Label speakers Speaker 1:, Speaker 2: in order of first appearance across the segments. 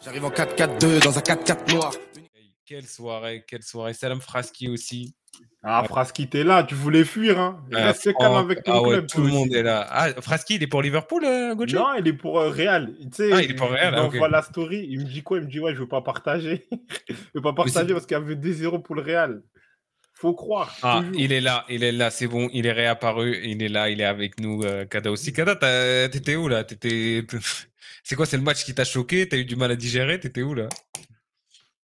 Speaker 1: J'arrive en 4-4-2 dans un 4-4 noir.
Speaker 2: Quelle soirée. Salam Fraski aussi.
Speaker 3: Ah, Fraski, t'es là, tu voulais fuir, hein. Reste calme avec ton club.
Speaker 2: Tout le monde est là. Ah, Fraski, il est pour Liverpool, Gojo?
Speaker 3: Non, il est pour Real. Tu sais,
Speaker 2: il est pour Real.
Speaker 3: Je lui envoie la story, il me dit quoi? Il me dit, ouais, je veux pas partager. Je veux pas partager parce qu'il y avait 2-0 pour le Real. Faut croire.
Speaker 2: Ah,
Speaker 3: toujours.
Speaker 2: il est là, c'est bon, il est réapparu, il est là, il est avec nous, Kada aussi. Kada, t'étais où là? C'est quoi, c'est le match qui t'a choqué? T'as eu du mal à digérer? T'étais où là?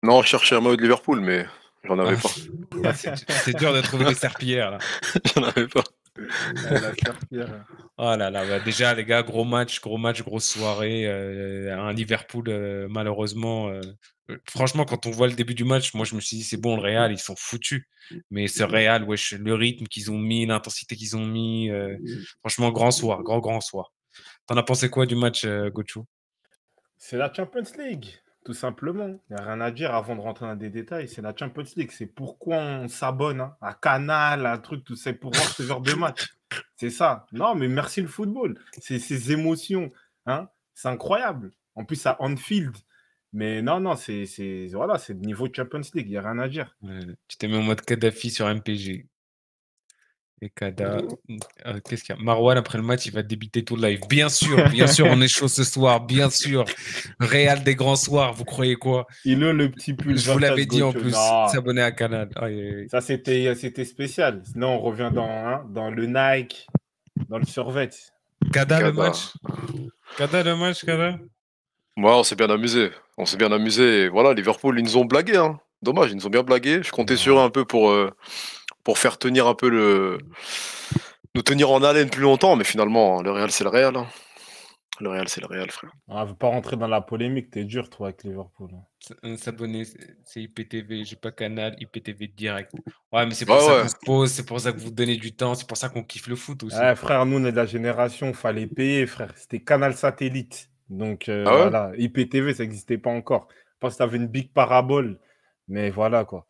Speaker 4: Non, je cherchais un maillot de Liverpool, mais j'en avais pas.
Speaker 2: C'est dur de trouver des serpillères là.
Speaker 4: J'en avais pas.
Speaker 3: La serpillère.
Speaker 2: Oh là là, bah déjà les gars, gros match, grosse soirée. Un Liverpool, malheureusement. Franchement, quand on voit le début du match, moi je me suis dit c'est bon, le Real, ils sont foutus. Mais ce Real, wesh, le rythme qu'ils ont mis, l'intensité qu'ils ont mis, franchement, grand soir. T'en as pensé quoi du match, Gochou?
Speaker 3: C'est la Champions League, tout simplement. Il n'y a rien à dire avant de rentrer dans des détails. C'est la Champions League. C'est pourquoi on s'abonne à Canal, à truc, tout ça, pour voir ce genre de match. C'est ça. Non, mais merci le football. C'est ces émotions. Hein, c'est incroyable. En plus, à Anfield. Mais non, c'est le niveau Champions League. Il n'y a rien à dire.
Speaker 2: Tu t'es mis en mode Kadhafi sur MPG. Et Kada, qu'est-ce qu'il y a? Marwan, après le match, il va débiter tout le live. Bien sûr, on est chaud ce soir, bien sûr. Real des grands soirs, vous croyez quoi?
Speaker 3: Il a le petit pull.
Speaker 2: Je vous l'avais dit en plus, s'abonner à Canal.
Speaker 3: Ça, c'était spécial. Sinon, on revient dans le Nike, dans le survêt.
Speaker 2: Kada, le match? Kada?
Speaker 4: Ouais, on s'est bien amusé. Et voilà, Liverpool, ils nous ont blagué. Hein. Dommage, ils nous ont bien blagué. Je comptais sur eux un peu pour faire tenir un peu nous tenir en haleine plus longtemps, mais finalement, le Real, c'est le Real. Hein. Le Real, c'est le Real, frère.
Speaker 3: On ne veut pas rentrer dans la polémique, t'es dur, toi, avec Liverpool.
Speaker 2: S'abonner, c'est IPTV, j'ai pas Canal, IPTV direct. Ouais, mais c'est pour ça qu'on se pose, c'est pour ça que vous donnez du temps, c'est pour ça qu'on kiffe le foot aussi.
Speaker 3: Ouais, frère, nous, on est de la génération, fallait payer, frère. C'était Canal Satellite. Donc, voilà, IPTV, ça n'existait pas encore. Je pense que t'avais une big parabole, mais voilà, quoi.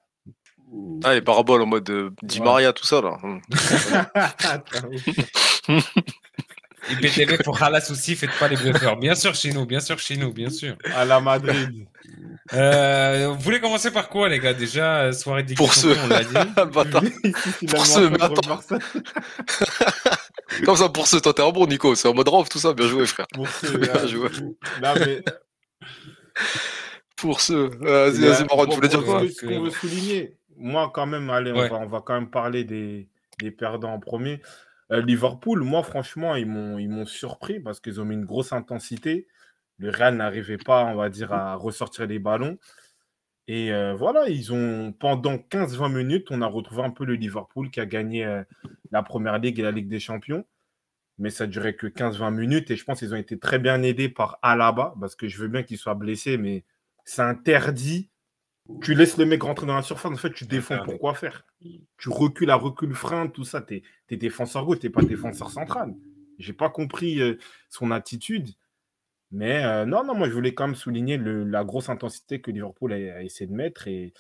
Speaker 4: Ah, les paraboles en mode Di Maria, tout ça, là.
Speaker 2: IPTV pour Halas aussi, faites pas les bluffeurs. Bien sûr, chez nous, bien sûr.
Speaker 3: À la Madrid.
Speaker 2: Vous voulez commencer par quoi, les gars? Déjà, soirée de
Speaker 4: Pour ceux,
Speaker 2: on l'a dit.
Speaker 4: Pour ceux, mais attends. Comme ça, pour ceux, toi, t'es un bon, Nico. C'est en mode rove, tout ça. Bien joué, frère.
Speaker 3: Pour ceux,
Speaker 4: bien joué.
Speaker 3: Non, mais...
Speaker 4: Pour ceux. Vas-y, Marwan, tu voulais dire quoi?
Speaker 3: Ce qu'on veut souligner, moi, quand même, allez, on va quand même parler des perdants en premier. Liverpool, moi, franchement, ils m'ont surpris parce qu'ils ont mis une grosse intensité. Le Real n'arrivait pas, on va dire, à ressortir les ballons. Et voilà, pendant 15-20 minutes, on a retrouvé un peu le Liverpool qui a gagné la Première Ligue et la Ligue des Champions. Mais ça ne durait que 15-20 minutes. Et je pense qu'ils ont été très bien aidés par Alaba parce que je veux bien qu'il soit blessé, mais c'est interdit. Tu laisses le mec rentrer dans la surface, en fait, tu défends. Pourquoi faire? Tu recules à recul-frein, tout ça. Tu es défenseur gauche, tu n'es pas défenseur central. Je n'ai pas compris son attitude. Mais non, moi, je voulais quand même souligner la grosse intensité que Liverpool a essayé de mettre. Et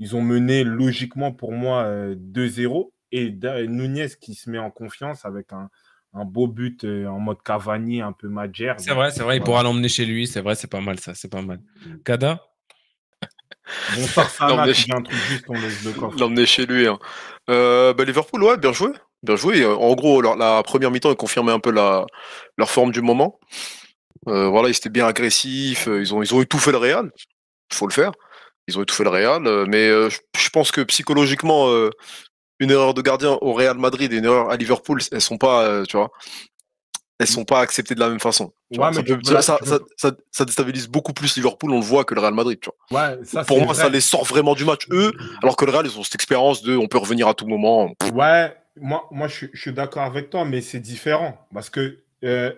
Speaker 3: ils ont mené logiquement, pour moi, 2-0. Et Nunez qui se met en confiance avec un beau but en mode Cavani, un peu Madjer.
Speaker 2: C'est vrai, il pourra l'emmener chez lui. C'est vrai, c'est pas mal ça, c'est pas mal. Kada?
Speaker 3: Bonsoir, Sana, tu dis un truc juste, on laisse le coffre.
Speaker 4: L'emmener chez lui. Hein. Liverpool, ouais, bien joué. Bien joué. En gros, la première mi-temps, ils confirmaient un peu leur forme du moment. Voilà, ils étaient bien agressifs. Ils ont étouffé le Real. Il faut le faire. Ils ont étouffé le Real. Mais je pense que psychologiquement, une erreur de gardien au Real Madrid et une erreur à Liverpool, elles sont pas, tu vois, elles sont pas acceptées de la même façon. Ça déstabilise beaucoup plus Liverpool, on le voit, que le Real Madrid. Tu vois.
Speaker 3: Ouais, ça,
Speaker 4: pour moi, ça les sort vraiment du match, eux, alors que le Real, ils ont cette expérience de on peut revenir à tout moment.
Speaker 3: Ouais, moi je suis d'accord avec toi, mais c'est différent. Parce que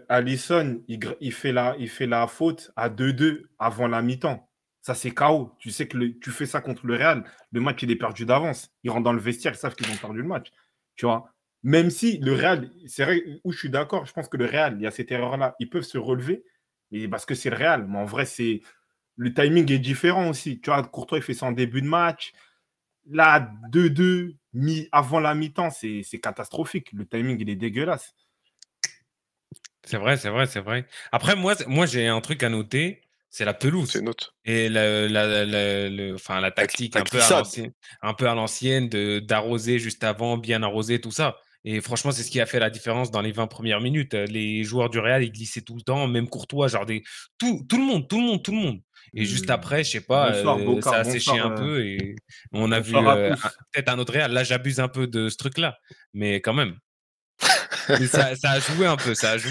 Speaker 3: Alisson, il fait la faute à 2-2 avant la mi-temps. Ça, c'est KO. Tu sais que tu fais ça contre le Real, le match, il est perdu d'avance. Ils rentrent dans le vestiaire, ils savent qu'ils ont perdu le match. Tu vois. Même si le Real, c'est vrai où je suis d'accord, je pense que le Real, il y a cette erreur-là, ils peuvent se relever, et parce que c'est le Real. Mais en vrai, le timing est différent aussi. Tu vois, Courtois, il fait ça en début de match. Là, 2-2, avant la mi-temps, c'est catastrophique. Le timing, il est dégueulasse.
Speaker 2: C'est vrai. Après, moi j'ai un truc à noter. c'est la
Speaker 4: C'est
Speaker 2: pelouse.
Speaker 4: une autre.
Speaker 2: Et la tactique un peu à l'ancienne d'arroser juste avant, bien arroser, tout ça. Et franchement, c'est ce qui a fait la différence dans les 20 premières minutes. Les joueurs du Real, ils glissaient tout le temps, même Courtois, genre tout le monde. Et juste après, je sais pas,
Speaker 3: Bonsoir,
Speaker 2: ça
Speaker 3: Bocard.
Speaker 2: a séché un peu et on a vu
Speaker 3: Bonsoir à tous.
Speaker 2: peut-être un autre Real. Là, j'abuse un peu de ce truc-là, mais quand même. Mais ça a joué un peu,
Speaker 3: Ce que je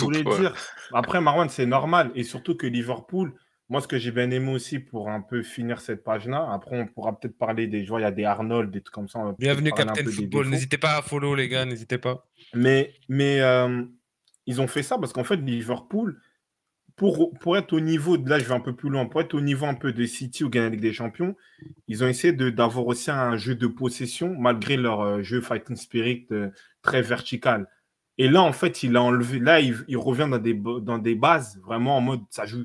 Speaker 3: voulais dire, après Marwan, c'est normal. Et surtout que Liverpool, moi, ce que j'ai bien aimé aussi pour un peu finir cette page-là, après, on pourra peut-être parler des joueurs, il y a des Arnold, des trucs comme ça.
Speaker 2: Bienvenue Captain Football, n'hésitez pas à follow les gars, n'hésitez pas.
Speaker 3: Mais ils ont fait ça parce qu'en fait, Liverpool, pour être au niveau, là je vais un peu plus loin, pour être au niveau un peu de City ou gagner la Ligue des Champions, ils ont essayé d'avoir aussi un jeu de possession malgré leur jeu fighting spirit très vertical. Et là, en fait, il a enlevé, là, il revient dans des bases vraiment en mode ça joue,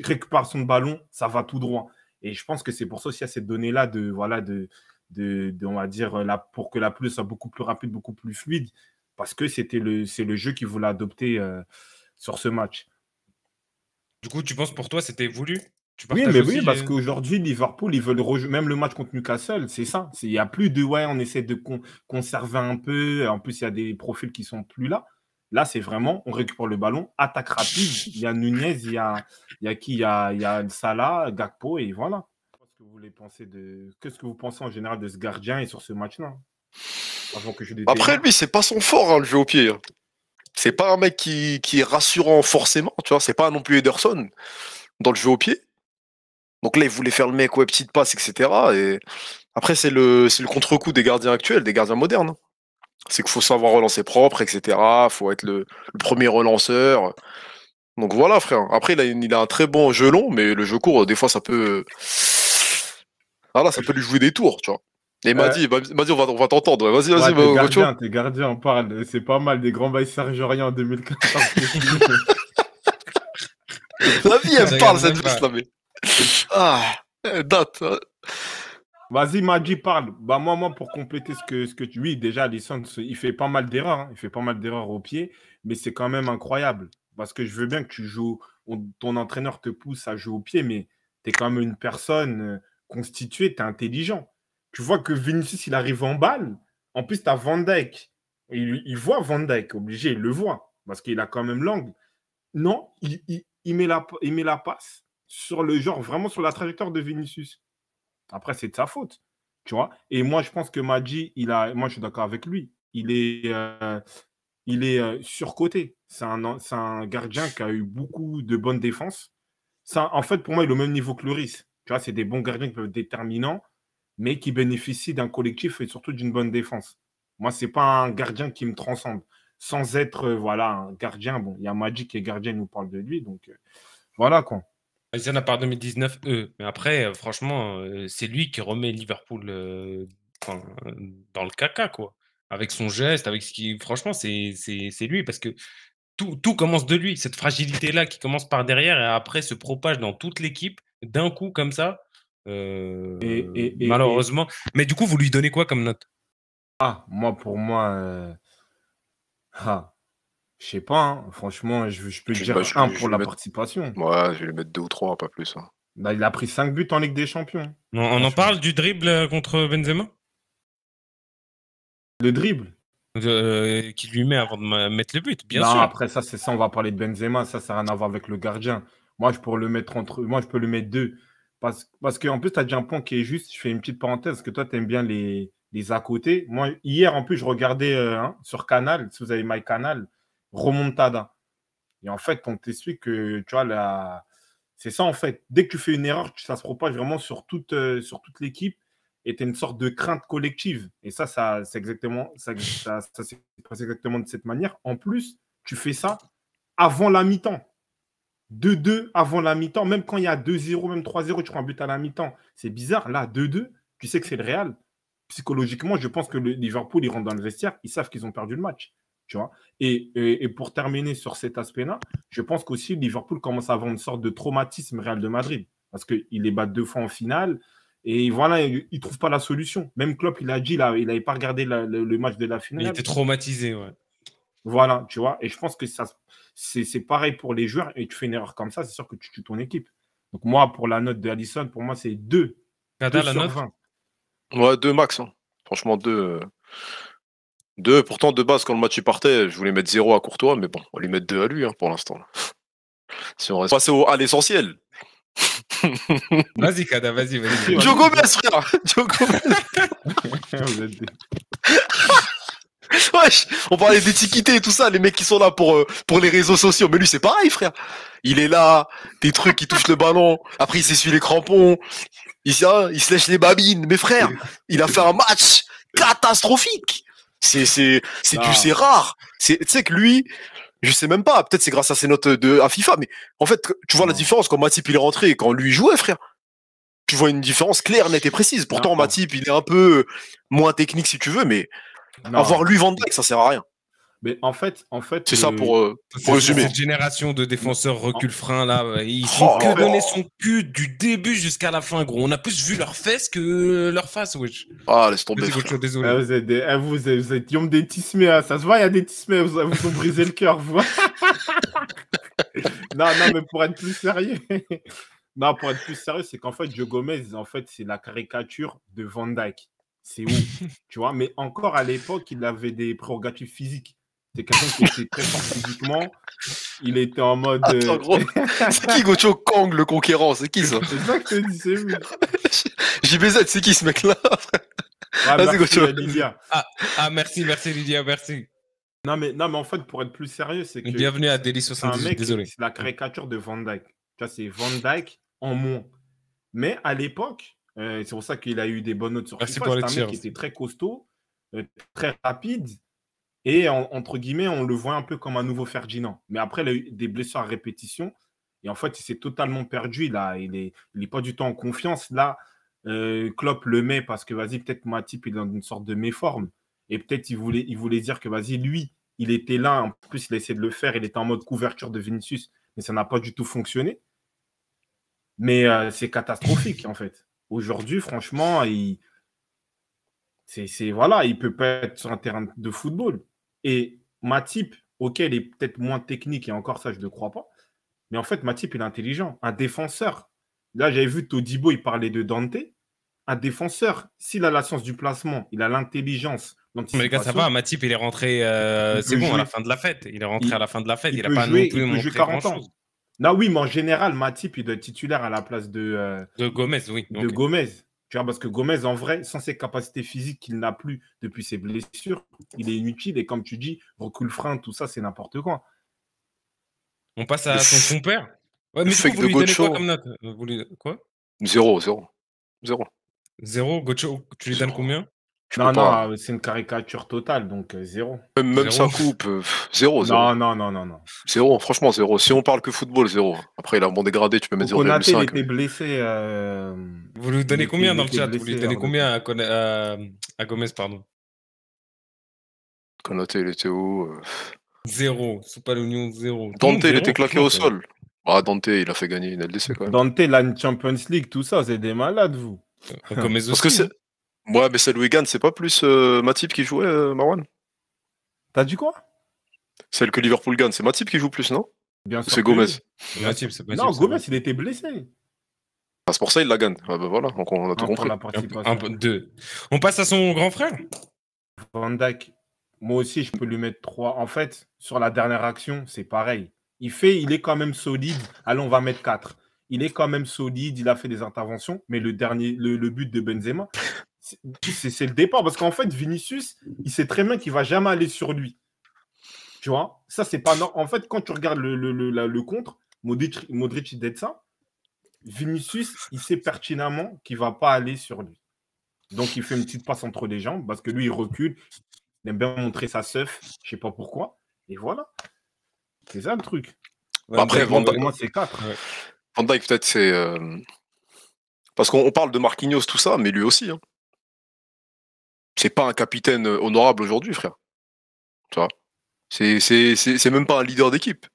Speaker 3: récupération de ballon, ça va tout droit. Et je pense que c'est pour ça aussi à cette donnée-là on va dire, pour que la pelouse soit beaucoup plus rapide, beaucoup plus fluide, parce que c'est le jeu qu'ils voulaient adopter sur ce match.
Speaker 2: Du coup, tu penses pour toi, c'était voulu?
Speaker 3: Oui, parce qu'aujourd'hui, Liverpool, ils veulent même le match contre Newcastle, c'est ça. Il n'y a plus de on essaie de conserver un peu. En plus, il y a des profils qui sont plus là. Là, c'est vraiment, on récupère le ballon, attaque rapide. Il y a Nunez, il y a qui? Il y a Salah, Gakpo, et voilà. Qu'est-ce que vous pensez en général de ce gardien et sur ce match-là?
Speaker 4: Après, lui, c'est pas son fort, le jeu au pied. C'est pas un mec qui est rassurant forcément, tu vois. C'est pas non plus Ederson dans le jeu au pied. Donc là, il voulait faire le mec, petite passe, etc. Et après, c'est le contre-coup des gardiens actuels, des gardiens modernes. C'est qu'il faut savoir relancer propre, etc. Faut être le premier relanceur. Donc voilà, frère. Après, il a un très bon jeu long, mais le jeu court, des fois, ça peut... Voilà, ça peut lui jouer des tours, tu vois. Et Madi, on va t'entendre. Vas-y,
Speaker 3: tes gardiens, parle. C'est pas mal, des grands bails Serge-Aurier en 2014.
Speaker 4: La vie, elle me parle, cette veste-là, mais... date.
Speaker 3: Vas-y, Madi, parle. Moi, pour compléter ce que tu... Oui, déjà, Alisson, il fait pas mal d'erreurs. Il fait pas mal d'erreurs au pied, mais c'est quand même incroyable. Parce que je veux bien que tu joues... Ton entraîneur te pousse à jouer au pied, mais tu es quand même une personne constituée, tu es intelligent. Tu vois que Vinicius, il arrive en balle. En plus, tu as Van Dijk. Il voit Van Dijk, obligé, il le voit. Parce qu'il a quand même l'angle. Non, il met la passe sur le genre, vraiment sur la trajectoire de Vinicius. Après, c'est de sa faute, tu vois. Et moi, je pense que Madji, moi, je suis d'accord avec lui. Il est surcoté. C'est un gardien qui a eu beaucoup de bonnes défenses. En fait, pour moi, il est au même niveau que Lloris. Tu vois, c'est des bons gardiens qui peuvent être déterminants, mais qui bénéficient d'un collectif et surtout d'une bonne défense. Moi, ce n'est pas un gardien qui me transcende. Sans être un gardien. Bon, il y a Madji qui est gardien, il nous parle de lui. Donc, voilà quoi.
Speaker 2: Il y en a par 2019, Mais après, franchement, c'est lui qui remet Liverpool dans le caca, quoi. Avec son geste, avec ce qui. Franchement, c'est lui parce que tout commence de lui. Cette fragilité-là qui commence par derrière et après se propage dans toute l'équipe d'un coup comme ça. Malheureusement. Mais du coup, vous lui donnez quoi comme note?
Speaker 3: Pour moi. Je sais pas, hein. Franchement, je peux dire 1 pour la participation.
Speaker 4: Ouais, je vais lui mettre 2 ou 3, pas plus. Hein.
Speaker 3: Là, il a pris 5 buts en Ligue des Champions.
Speaker 2: On en parle du dribble contre Benzema?
Speaker 3: Le dribble
Speaker 2: qui lui met avant de mettre le but, bien sûr.
Speaker 3: Non, après ça, c'est ça, on va parler de Benzema. Ça n'a rien à voir avec le gardien. Moi, je peux le mettre 2. Parce qu'en plus, tu as dit un point qui est juste. Je fais une petite parenthèse, parce que toi, tu aimes bien les à côté. Moi, hier, en plus, je regardais sur Canal, si vous avez MyCanal, Remontada. Et en fait, on t'explique que, tu vois, c'est ça, en fait. Dès que tu fais une erreur, ça se propage vraiment sur toute l'équipe et tu as une sorte de crainte collective. Et ça c'est exactement, ça s'est passé exactement de cette manière. En plus, tu fais ça avant la mi-temps. 2-2 avant la mi-temps. Même quand il y a 2-0, même 3-0, tu prends un but à la mi-temps. C'est bizarre. Là, 2-2, tu sais que c'est le Real. Psychologiquement, je pense que le Liverpool, ils rentrent dans le vestiaire, ils savent qu'ils ont perdu le match. Tu vois. Et pour terminer sur cet aspect-là, je pense qu'aussi Liverpool commence à avoir une sorte de traumatisme Real de Madrid. Parce qu'il les bat 2 fois en finale. Et voilà, il ne trouve pas la solution. Même Klopp, il a dit, il n'avait pas regardé le match de la finale.
Speaker 2: Il était traumatisé, ouais.
Speaker 3: Voilà, tu vois. Et je pense que c'est pareil pour les joueurs. Et tu fais une erreur comme ça, c'est sûr que tu tues ton équipe. Donc moi, pour la note de Alisson, pour moi, c'est 2.
Speaker 2: Kada,
Speaker 3: 2
Speaker 2: la
Speaker 3: sur
Speaker 2: note
Speaker 3: 20.
Speaker 4: Ouais, 2 max. Hein. Franchement, 2. 2. Pourtant, de base, quand le match est partait, je voulais mettre 0 à Courtois, mais bon, on va lui mettre 2 à lui pour l'instant. Si on reste passé à l'essentiel.
Speaker 2: Vas-y, Kada, vas-y.
Speaker 4: Joe Gomez, frère. Joe Gomez. Wesh, on parlait d'étiqueté et tout ça, les mecs qui sont là pour les réseaux sociaux. Mais lui, c'est pareil, frère. Il est là, des trucs, il touche le ballon. Après, il s'essuie les crampons. Il se lèche les babines. Mais frère, il a fait un match catastrophique. C'est rare. Tu sais que lui, je sais même pas. Peut-être c'est grâce à ses notes à FIFA. Mais en fait, tu vois la différence quand Matip il est rentré et quand lui jouait, frère. Tu vois une différence claire, nette et précise. Pourtant, Matip, il est un peu moins technique si tu veux, mais avoir lui Van Dijk, ça sert à rien.
Speaker 3: Mais en fait,
Speaker 4: c'est ça pour résumer.
Speaker 2: Cette génération de défenseurs recul-frein là, ils font que donner son cul du début jusqu'à la fin, gros. On a plus vu leurs fesses que leurs faces, wesh.
Speaker 4: Ah, laisse tomber.
Speaker 2: Désolé.
Speaker 3: Vous êtes Yom des tismés, hein. Ça se voit, il y a des tismés, vous ont brisé le cœur, vous. Non, mais pour être plus sérieux. Non, pour être plus sérieux, c'est qu'en fait, Joe Gomez, en fait, c'est la caricature de Van Dijk. C'est ouf, tu vois. Mais encore à l'époque, il avait des prérogatives physiques. C'est quelqu'un qui était très fort physiquement. Il était en mode.
Speaker 4: Attends, gros. C'est qui Gocho Kang, le conquérant? C'est qui ça?
Speaker 3: C'est ça que je te dis, c'est lui.
Speaker 4: JBZ, c'est qui ce mec-là?
Speaker 3: Vas-y, Gocho. Lydia.
Speaker 2: Merci, Lydia, merci.
Speaker 3: Non, mais en fait, pour être plus sérieux, c'est que.
Speaker 2: Bienvenue à Daily 78, désolé.
Speaker 3: C'est la caricature de Van Dijk. Tu vois, c'est Van Dijk en moins. Mais à l'époque, c'est pour ça qu'il a eu des bonnes notes sur FIFA. C'est un mec qui était très costaud, très rapide. Et entre guillemets, on le voit un peu comme un nouveau Ferdinand. Mais après, il a eu des blessures à répétition. Et en fait, il s'est totalement perdu. Il est pas du tout en confiance. Là, Klopp le met parce que, vas-y, peut-être Matip est dans une sorte de méforme. Et peut-être il voulait dire que, vas-y, lui, il était là. En plus, il a essayé de le faire. Il était en mode couverture de Vinicius. Mais ça n'a pas du tout fonctionné. Mais c'est catastrophique, en fait. Aujourd'hui, franchement, voilà, il peut pas être sur un terrain de football. Et Matip, ok, il est peut-être moins technique, et encore ça, je ne le crois pas. Mais en fait, Matip, il est intelligent. Un défenseur, là, j'avais vu Todibo, il parlait de Dante. Un défenseur, s'il a la science du placement, il a l'intelligence.
Speaker 2: Mais les gars, ça va, Matip, il est rentré, c'est bon, à la fin de la fête. Il est rentré à la fin de la fête, il n'a pas non plus montré grand-chose.
Speaker 3: Non, oui, mais en général, Matip, il doit être titulaire à la place de
Speaker 2: Gomez, oui.
Speaker 3: De Gomez. Tu vois, parce que Gomez, en vrai, sans ses capacités physiques qu'il n'a plus depuis ses blessures, il est inutile. Et comme tu dis, recul frein, tout ça, c'est n'importe quoi.
Speaker 2: On passe à ton compère. Ouais, mais du coup, vous lui donnez quoi comme note? Quoi?
Speaker 4: 0.
Speaker 2: 0, Gocho, tu lui donnes combien?
Speaker 3: Non, c'est une caricature totale, donc 0.
Speaker 4: Même sa coupe, 0.
Speaker 3: Non.
Speaker 4: 0, franchement 0. Si on parle que football, 0. Après, il a un bon dégradé, tu peux mettre 0,5.
Speaker 3: Konaté, il était blessé.
Speaker 2: Vous lui donnez combien dans le chat? Vous lui donnez combien à Gomez, pardon?
Speaker 4: Konaté, il était où
Speaker 2: 0. C'est pas l'Union, 0.
Speaker 4: Dante, il était claqué au sol. Ah, Dante, il a fait gagner une LDC quand même.
Speaker 3: Dante, la Champions League, tout ça, c'est des malades, vous.
Speaker 2: Gomez aussi.
Speaker 4: Parce que c'est... Ouais, mais celle Wigan, c'est pas plus Matip qui jouait, Marwan?
Speaker 3: T'as dit quoi?
Speaker 4: Celle que Liverpool gagne, c'est Matip qui joue plus, non?
Speaker 3: Bien sûr.
Speaker 4: C'est Gomez.
Speaker 2: Matip,
Speaker 3: non, Gomez, il était blessé.
Speaker 4: Ah, c'est pour ça qu'il la gagne. Ah, bah voilà, donc on a tout compris.
Speaker 2: Deux. On passe à son grand frère?
Speaker 3: Van Dijk. Moi aussi, je peux lui mettre 3. En fait, sur la dernière action, c'est pareil. Il est quand même solide. Allez, on va mettre 4. Il est quand même solide, il a fait des interventions, mais le but de Benzema, c'est le départ. Parce qu'en fait, Vinicius, il sait très bien qu'il ne va jamais aller sur lui. Tu vois? Ça, c'est pas normal. En fait, quand tu regardes le contre, Modric il dit ça. Vinicius, il sait pertinemment qu'il ne va pas aller sur lui. Donc, il fait une petite passe entre les jambes parce que lui, il recule. Il aime bien montrer sa seuf. Je ne sais pas pourquoi. Et voilà. C'est ça le truc.
Speaker 4: Ouais, après,
Speaker 3: pour moi, c'est 4.
Speaker 4: Ouais. Van Dijk, peut-être, c'est... Parce qu'on parle de Marquinhos, tout ça, mais lui aussi. Hein. C'est pas un capitaine honorable aujourd'hui, frère. Tu vois? C'est même pas un leader d'équipe.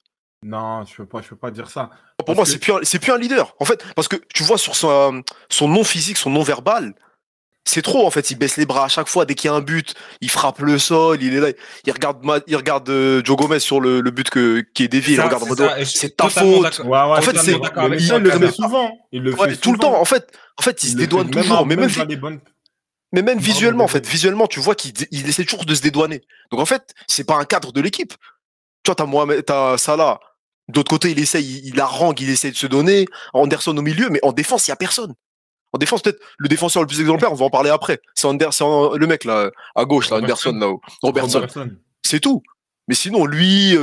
Speaker 3: Non, je peux pas dire ça.
Speaker 4: Pour moi, c'est plus un leader. En fait, parce que tu vois sur son nom physique, son nom verbal, C'est trop, en fait. Il baisse les bras à chaque fois. Dès qu'il y a un but, il frappe le sol. Il est là. Il regarde Joe Gomez sur le but qui est dévié. Il regarde en mode, c'est ta faute.
Speaker 3: En
Speaker 4: fait, c'est.
Speaker 3: Il le fait souvent. Il le fait
Speaker 4: tout le temps. En fait, il se dédouane toujours. Mais même visuellement, en fait. Visuellement, tu vois qu'il essaie toujours de se dédouaner. Donc, en fait, c'est pas un cadre de l'équipe. Tu vois, t'as Salah. D'autre côté, il harangue, il essaie de se donner. Anderson au milieu, mais en défense, il n'y a personne. En défense, peut-être le défenseur le plus exemplaire, on va en parler après. C'est le mec là, à gauche, là, Anderson, là-haut. Robertson. C'est tout. Mais sinon, lui,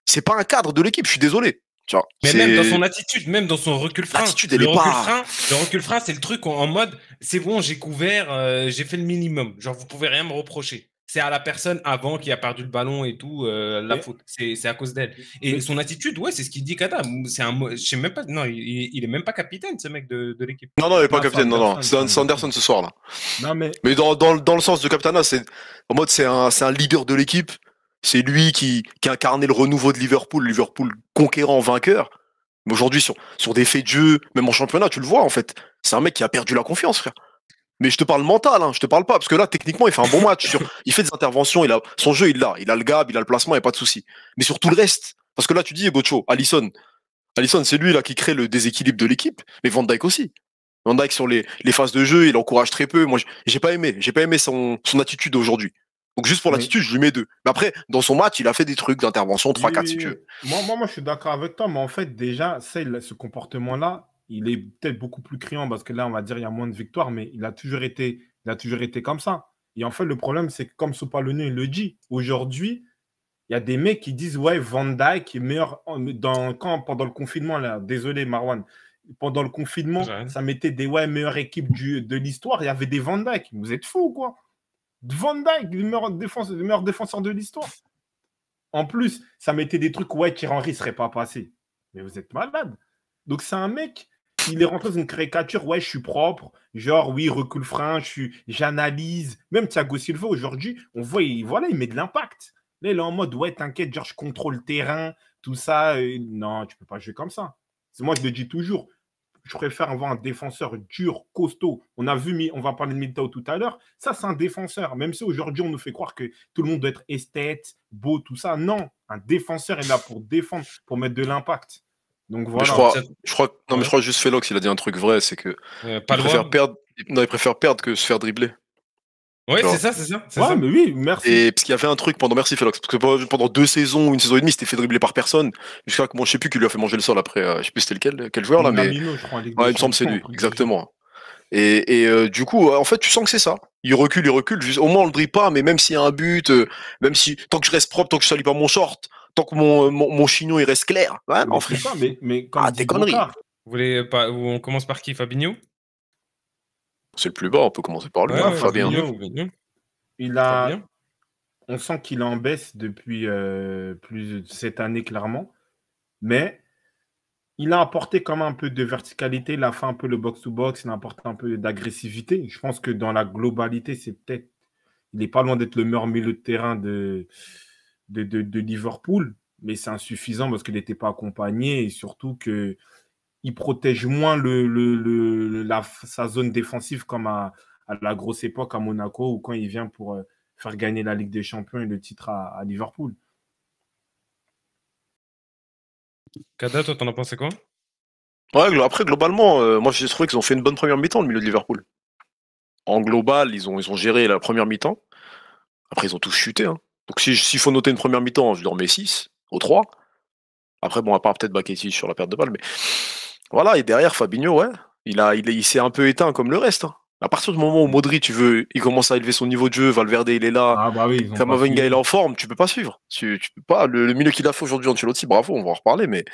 Speaker 4: c'est pas un cadre de l'équipe, je suis désolé. Tu vois,
Speaker 2: mais même dans son attitude, même dans son recul-frein.
Speaker 4: L'attitude, elle est pas.
Speaker 2: Le recul-frein, c'est le truc en mode, c'est bon, j'ai couvert, j'ai fait le minimum. Genre, vous pouvez rien me reprocher. C'est à la personne avant qui a perdu le ballon et tout, la faute. C'est à cause d'elle. Et son attitude, ouais, c'est ce qu'il dit Kada. Je sais même pas. Non, il est même pas capitaine, ce mec de l'équipe.
Speaker 4: Non, il est pas capitaine. Non. C'est Anderson ce soir là.
Speaker 3: Non, mais
Speaker 4: dans le sens de Capitana, c'est en mode c'est un leader de l'équipe. C'est lui qui a incarné le renouveau de Liverpool conquérant, vainqueur. Mais aujourd'hui, sur des faits de jeu, même en championnat, tu le vois en fait. C'est un mec qui a perdu la confiance, frère. Mais je te parle mental, hein, je te parle pas, parce que là, techniquement, il fait un bon match. Il fait des interventions, son jeu, il a le gab, il a le placement, il n'y a pas de souci. Mais sur tout le reste, parce que là, tu dis, Gocho, Alisson, c'est lui là qui crée le déséquilibre de l'équipe, mais Van Dijk aussi. Van Dijk, sur les phases de jeu, il encourage très peu. Moi, j'ai pas aimé son attitude aujourd'hui. Donc, juste pour l'attitude, je lui mets 2. Mais après, dans son match, il a fait des trucs d'intervention, 3-4 si tu veux.
Speaker 3: Moi, je suis d'accord avec toi, mais en fait, déjà, ce comportement-là, il est peut-être beaucoup plus criant parce que là, on va dire il y a moins de victoires, mais il a toujours été comme ça. Et en fait, le problème, c'est que comme Sopaloni il le dit, aujourd'hui, il y a des mecs qui disent ouais, Van Dijk est meilleur pendant le confinement, là, désolé Marwan, pendant le confinement, ça mettait des meilleures équipes de l'histoire, il y avait des Van Dijk. Vous êtes fous, quoi. Van Dijk, le meilleur défenseur de l'histoire. En plus, ça mettait des trucs, Thierry Henry ne serait pas passé. Mais vous êtes malade. Donc, c'est un mec, il est rentré dans une caricature, je suis propre, genre, oui, recul frein, j'analyse. Même Thiago Silva, aujourd'hui, on voit, il met de l'impact. Là, il est en mode, t'inquiète, genre, je contrôle le terrain, tout ça. Non, tu ne peux pas jouer comme ça. Moi, je le dis toujours. Je préfère avoir un défenseur dur, costaud. On va parler de Militao tout à l'heure. Ça, c'est un défenseur. Même si aujourd'hui, on nous fait croire que tout le monde doit être esthète, beau, tout ça. Non, un défenseur est là pour défendre, pour mettre de l'impact. Donc voilà.
Speaker 4: Je crois juste Félox, il a dit un truc vrai, c'est que il préfère perdre que se faire dribbler.
Speaker 2: Ouais, c'est ça.
Speaker 3: Mais oui, merci.
Speaker 4: Et parce qu'il y avait un truc merci Félox, parce que pendant 2 saisons, 1 saison et demie, il s'était fait dribbler par personne. Jusqu'à que je sais plus qui lui a fait manger le sol après, je sais plus c'était quel joueur là, mais
Speaker 3: je crois,
Speaker 4: il me semble que c'est lui, exactement. Et du coup, en fait, tu sens que c'est ça. Il recule, au moins on le dribble pas, mais même s'il y a un but, même si tant que je reste propre, tant que je salis pas mon short, tant que mon chignon il reste clair, non frère.
Speaker 3: Mais comme
Speaker 4: des conneries.
Speaker 2: On commence par qui, Fabinho?
Speaker 4: C'est le plus bas, on peut commencer par lui, Fabien.
Speaker 3: On sent qu'il est en baisse depuis cette année, clairement. Mais il a apporté quand même un peu de verticalité, il a fait un peu le box-to-box, il a apporté un peu d'agressivité. Je pense que dans la globalité, il n'est pas loin d'être le meilleur milieu de terrain de Liverpool, mais c'est insuffisant parce qu'il n'était pas accompagné et surtout que il protège moins sa zone défensive comme à la grosse époque à Monaco ou quand il vient pour faire gagner la Ligue des Champions et le titre à Liverpool.
Speaker 4: Kada, toi, t'en as pensé quoi? Ouais, après, globalement, moi j'ai trouvé qu'ils ont fait une bonne première mi-temps, le milieu de Liverpool. En global, ils ont géré la première mi-temps. Après, ils ont tous chuté. Hein. Donc s'il faut noter une première mi-temps, je leur mets 6 au 3. Après, bon, à part peut-être Bakety sur la perte de balle, mais voilà, et derrière, Fabinho, ouais, il s'est un peu éteint comme le reste. Hein. À partir du moment où Modric, il commence à élever son niveau de jeu, Valverde, il est là, Camavinga, il est en forme, tu peux pas suivre. Tu peux pas. Le milieu qu'il a fait aujourd'hui, Ancelotti, bravo, on va en reparler, mais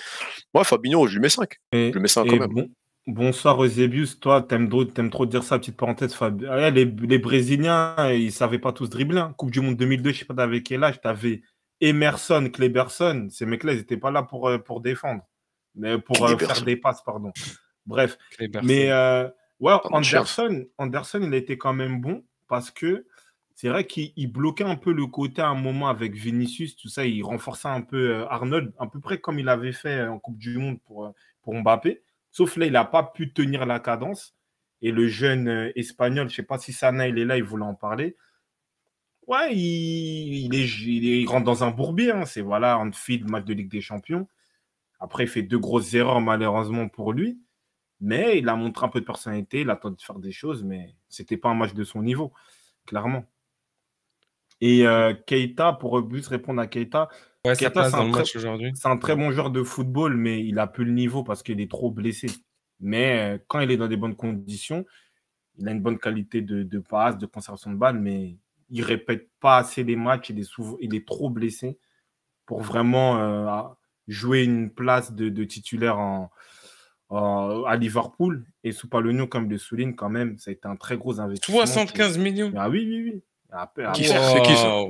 Speaker 4: ouais, Fabinho, je lui mets 5. Je lui mets 5 quand même.
Speaker 3: Bonsoir Eusebius, toi, t'aimes trop dire ça, petite parenthèse, Fabien. Les Brésiliens, ils savaient pas tous dribbler. Hein. Coupe du Monde 2002, je sais pas t'avais quel âge, t'avais Emerson, Kleberson. Ces mecs-là, ils étaient pas là pour défendre, mais pour faire des passes, pardon. Bref. Mais Anderson, il a été quand même bon parce que c'est vrai qu'il bloquait un peu le côté à un moment avec Vinicius, tout ça, il renforçait un peu Arnold, à peu près comme il avait fait en Coupe du Monde pour Mbappé. Sauf là, il n'a pas pu tenir la cadence. Et le jeune espagnol, je ne sais pas si Sana, il est là, il voulait en parler. Ouais, il rentre dans un bourbier. Hein. C'est voilà, Anfield, match de Ligue des Champions. Après, il fait 2 grosses erreurs, malheureusement pour lui. Mais il a montré un peu de personnalité, il a tenté de faire des choses, mais ce n'était pas un match de son niveau, clairement. Et Keita, pour juste répondre à Keita,
Speaker 2: Ouais, ça
Speaker 3: Keita,
Speaker 2: passe dans le match aujourd'hui.
Speaker 3: c'est un très bon joueur de football, mais il n'a plus le niveau parce qu'il est trop blessé. Mais quand il est dans des bonnes conditions, il a une bonne qualité de passe, de conservation de balle, mais il ne répète pas assez les matchs, il est trop blessé pour vraiment jouer une place de titulaire à Liverpool. Et Soupalogno, comme le souligne quand même, ça a été un très gros investissement.
Speaker 2: 75 millions.
Speaker 3: Ah oui, oui, oui.
Speaker 4: C'est qui ça?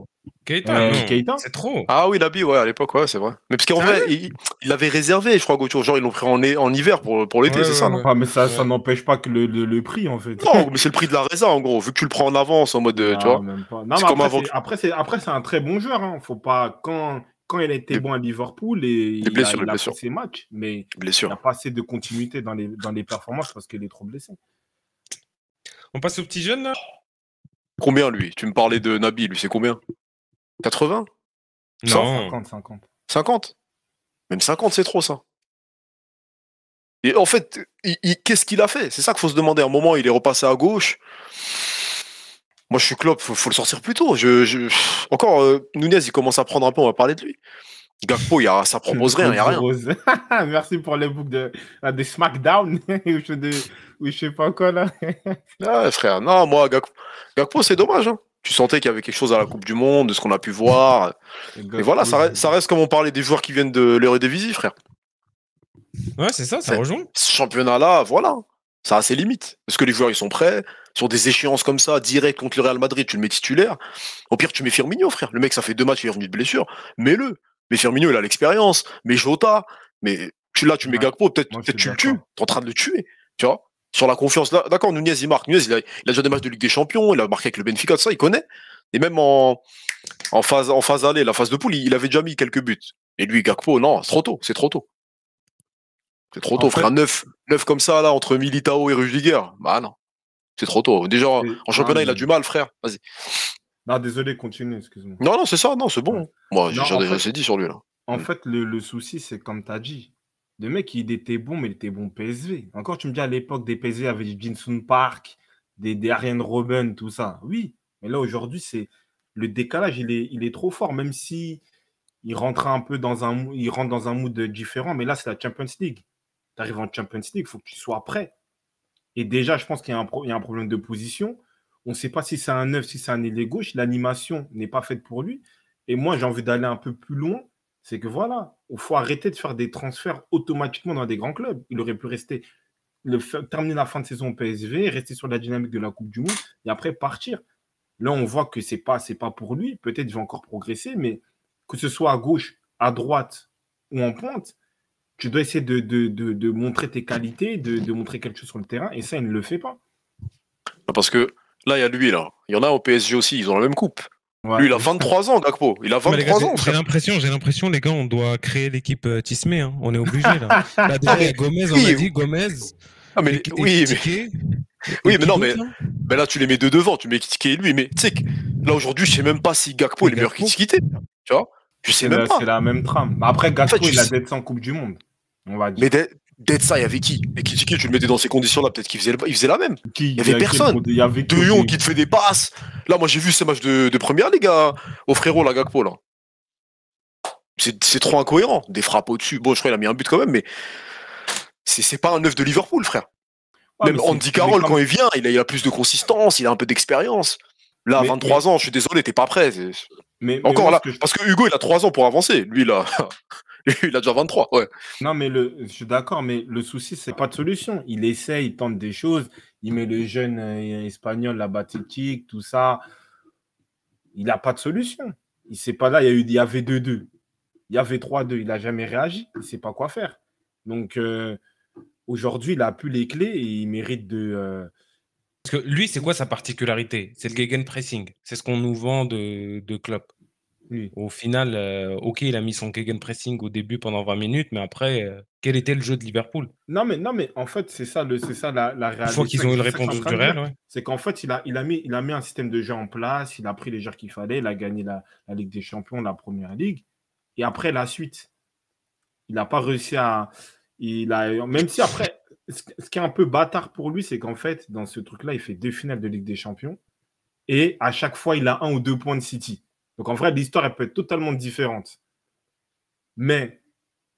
Speaker 2: Keita, non.
Speaker 3: Keita
Speaker 2: C'est trop.
Speaker 4: Ah oui, Nabi, ouais, à l'époque, ouais, c'est vrai. Mais parce qu'en vrai, il l'avait réservé, je crois, Gauthier. Genre, ils l'ont pris en hiver pour l'été,
Speaker 2: Ouais,
Speaker 4: c'est
Speaker 2: ouais,
Speaker 4: ça,
Speaker 2: ouais.
Speaker 4: non?
Speaker 3: Mais ça n'empêche pas que le prix, en fait.
Speaker 4: Non, mais c'est le prix de la résa, en gros, vu que tu le prends en avance, en mode, tu vois.
Speaker 3: Même pas. Non,
Speaker 4: C'est
Speaker 3: mais
Speaker 4: comme avant.
Speaker 3: après, c'est un très bon joueur. Hein. Faut pas, quand il a été bon à Liverpool, et il a fait ses matchs, mais il n'a pas assez de continuité dans les performances parce qu'il est trop blessé.
Speaker 2: On passe au petit jeune, là?
Speaker 4: Combien, lui? Tu me parlais de Nabi, lui, c'est combien? 80?
Speaker 2: Non.
Speaker 3: 50.
Speaker 4: 50? Même 50, c'est trop, ça. Et en fait, qu'est-ce qu'il a fait? C'est ça qu'il faut se demander. À un moment, il est repassé à gauche. Moi, je suis Klopp, faut le sortir plus tôt. Encore, Nunez, il commence à prendre un peu, on va parler de lui. Gakpo, ça propose rien, il n'y a rien.
Speaker 3: Merci pour les boucles de SmackDown, ou je sais pas quoi, là.
Speaker 4: Ah, frère, non, moi, Gakpo, c'est dommage. Hein. Tu sentais qu'il y avait quelque chose à la Coupe du Monde, de ce qu'on a pu voir. Et voilà, ça reste comme on parlait des joueurs qui viennent de l'Eredivisie, frère.
Speaker 2: Ouais, c'est ça rejoint.
Speaker 4: Ce championnat-là, voilà, ça a ses limites. Est-ce que les joueurs, ils sont prêts? Sur des échéances comme ça, direct contre le Real Madrid, tu le mets titulaire. Au pire, tu mets Firmino, frère. Le mec, ça fait 2 matchs, il est revenu de blessure. Mets-le. Mais Firmino, il a l'expérience. Mais Jota. Mais tu mets Gakpo, peut-être tu le tues. T'es en train de le tuer. Tu vois? Sur la confiance, là, d'accord, Nunez, il marque. Nunez, il a déjà des matchs de Ligue des Champions. Il a marqué avec le Benfica, tout ça, il connaît. Et même en phase aller, la phase de poule, il avait déjà mis quelques buts. Et lui, Gakpo, non, c'est trop tôt. C'est trop tôt. C'est trop tôt, frère. 9 comme ça, là, entre Militao et Rudiger. Bah non. C'est trop tôt. Déjà, en championnat, il a du mal, frère. Vas-y.
Speaker 3: Non, désolé, continue, excuse-moi.
Speaker 4: Non, c'est ça, non, c'est bon. Ouais. Moi, j'ai déjà assez dit sur lui, là.
Speaker 3: En fait, le souci, c'est comme tu as dit. Le mec, il était bon, mais il était bon PSV. Encore, tu me dis, à l'époque des PSV, avec Jinsun Park, des Arjen Robben, tout ça. Oui, mais là, aujourd'hui, le décalage, il est trop fort, même si il rentre un peu dans un mood différent. Mais là, c'est la Champions League. Tu arrives en Champions League, il faut que tu sois prêt. Et déjà, je pense qu'il y a un problème de position. On ne sait pas si c'est un neuf, si c'est un ailier gauche. L'animation n'est pas faite pour lui. Et moi, j'ai envie d'aller un peu plus loin. C'est que voilà, il faut arrêter de faire des transferts automatiquement dans des grands clubs. Il aurait pu terminer la fin de saison au PSV, rester sur la dynamique de la Coupe du Monde et après partir. Là, on voit que ce n'est pas pour lui. Peut-être qu'il va encore progresser, mais que ce soit à gauche, à droite ou en pointe, tu dois essayer de montrer tes qualités, de montrer quelque chose sur le terrain, et ça, il ne le fait pas.
Speaker 4: Parce que là, il y a lui, là. Il y en a au PSG aussi, ils ont la même coupe. Ouais. Lui, il a 23 ans, Gakpo. Il a 23 ans.
Speaker 2: J'ai l'impression, les gars, on doit créer l'équipe Tismé. Hein. On est obligé, là. Là, déjà, Gomez, on a dit Gomez.
Speaker 4: Ah, mais mais non, mais là, tu les mets deux devant, tu mets Tiquet et lui. Mais tu sais que là, aujourd'hui, je sais même pas si Gakpo est meilleur qu'Tiquet. Tu vois? Je sais même pas.
Speaker 3: C'est la même trame. Après, Gakpo, il a d'être sans Coupe du Monde. On va dire.
Speaker 4: Mais d'être ça, il y avait qui? Et qui, tu le mettais dans ces conditions-là, peut-être qu'il faisait la même. Il y avait personne.
Speaker 3: Il y avait
Speaker 4: De Jong qui te fait des passes. Là, moi, j'ai vu ces matchs de première, les gars, au frérot, la Gakpo, là. C'est trop incohérent. Des frappes au-dessus. Bon, je crois qu'il a mis un but quand même, mais c'est pas un neuf de Liverpool, frère. Ouais, même Andy Carroll, quand il vient, il a plus de consistance, il a un peu d'expérience. Là, à 23 ans, je suis désolé, t'es pas prêt. Encore là, parce que Hugo, il a 3 ans pour avancer. Lui, là. Il a déjà 23, ouais.
Speaker 3: Non, mais je suis d'accord, mais le souci, c'est pas de solution. Il essaie, il tente des choses, il met le jeune espagnol, la Batik, tout ça. Il n'a pas de solution. Il sait pas là, il y avait 2-2. Il y avait 3-2, il n'a jamais réagi, il ne sait pas quoi faire. Donc, aujourd'hui, il n'a plus les clés et il mérite de...
Speaker 2: Parce que lui, c'est quoi sa particularité? C'est le gegenpressing. C'est ce qu'on nous vend de Klopp.
Speaker 3: Oui.
Speaker 2: Au final, OK, il a mis son gegenpressing au début pendant 20 minutes, mais après, quel était le jeu de Liverpool?
Speaker 3: Non, mais en fait, c'est ça, c'est ça la
Speaker 2: Une fois
Speaker 3: réalité.
Speaker 2: qu'ils ont eu le
Speaker 3: C'est ça que je suis en
Speaker 2: réponse
Speaker 3: train
Speaker 2: du
Speaker 3: de dire.
Speaker 2: Real, ouais.
Speaker 3: C'est qu'en fait, il a mis un système de jeu en place, il a pris les joueurs qu'il fallait, il a gagné la Ligue des Champions, la Première Ligue. Et après, la suite, il n'a pas réussi à. Même si après, ce qui est un peu bâtard pour lui, c'est qu'en fait, dans ce truc-là, il fait 2 finales de Ligue des Champions. Et à chaque fois, il a 1 ou 2 points de City. Donc en vrai, l'histoire, elle peut être totalement différente. Mais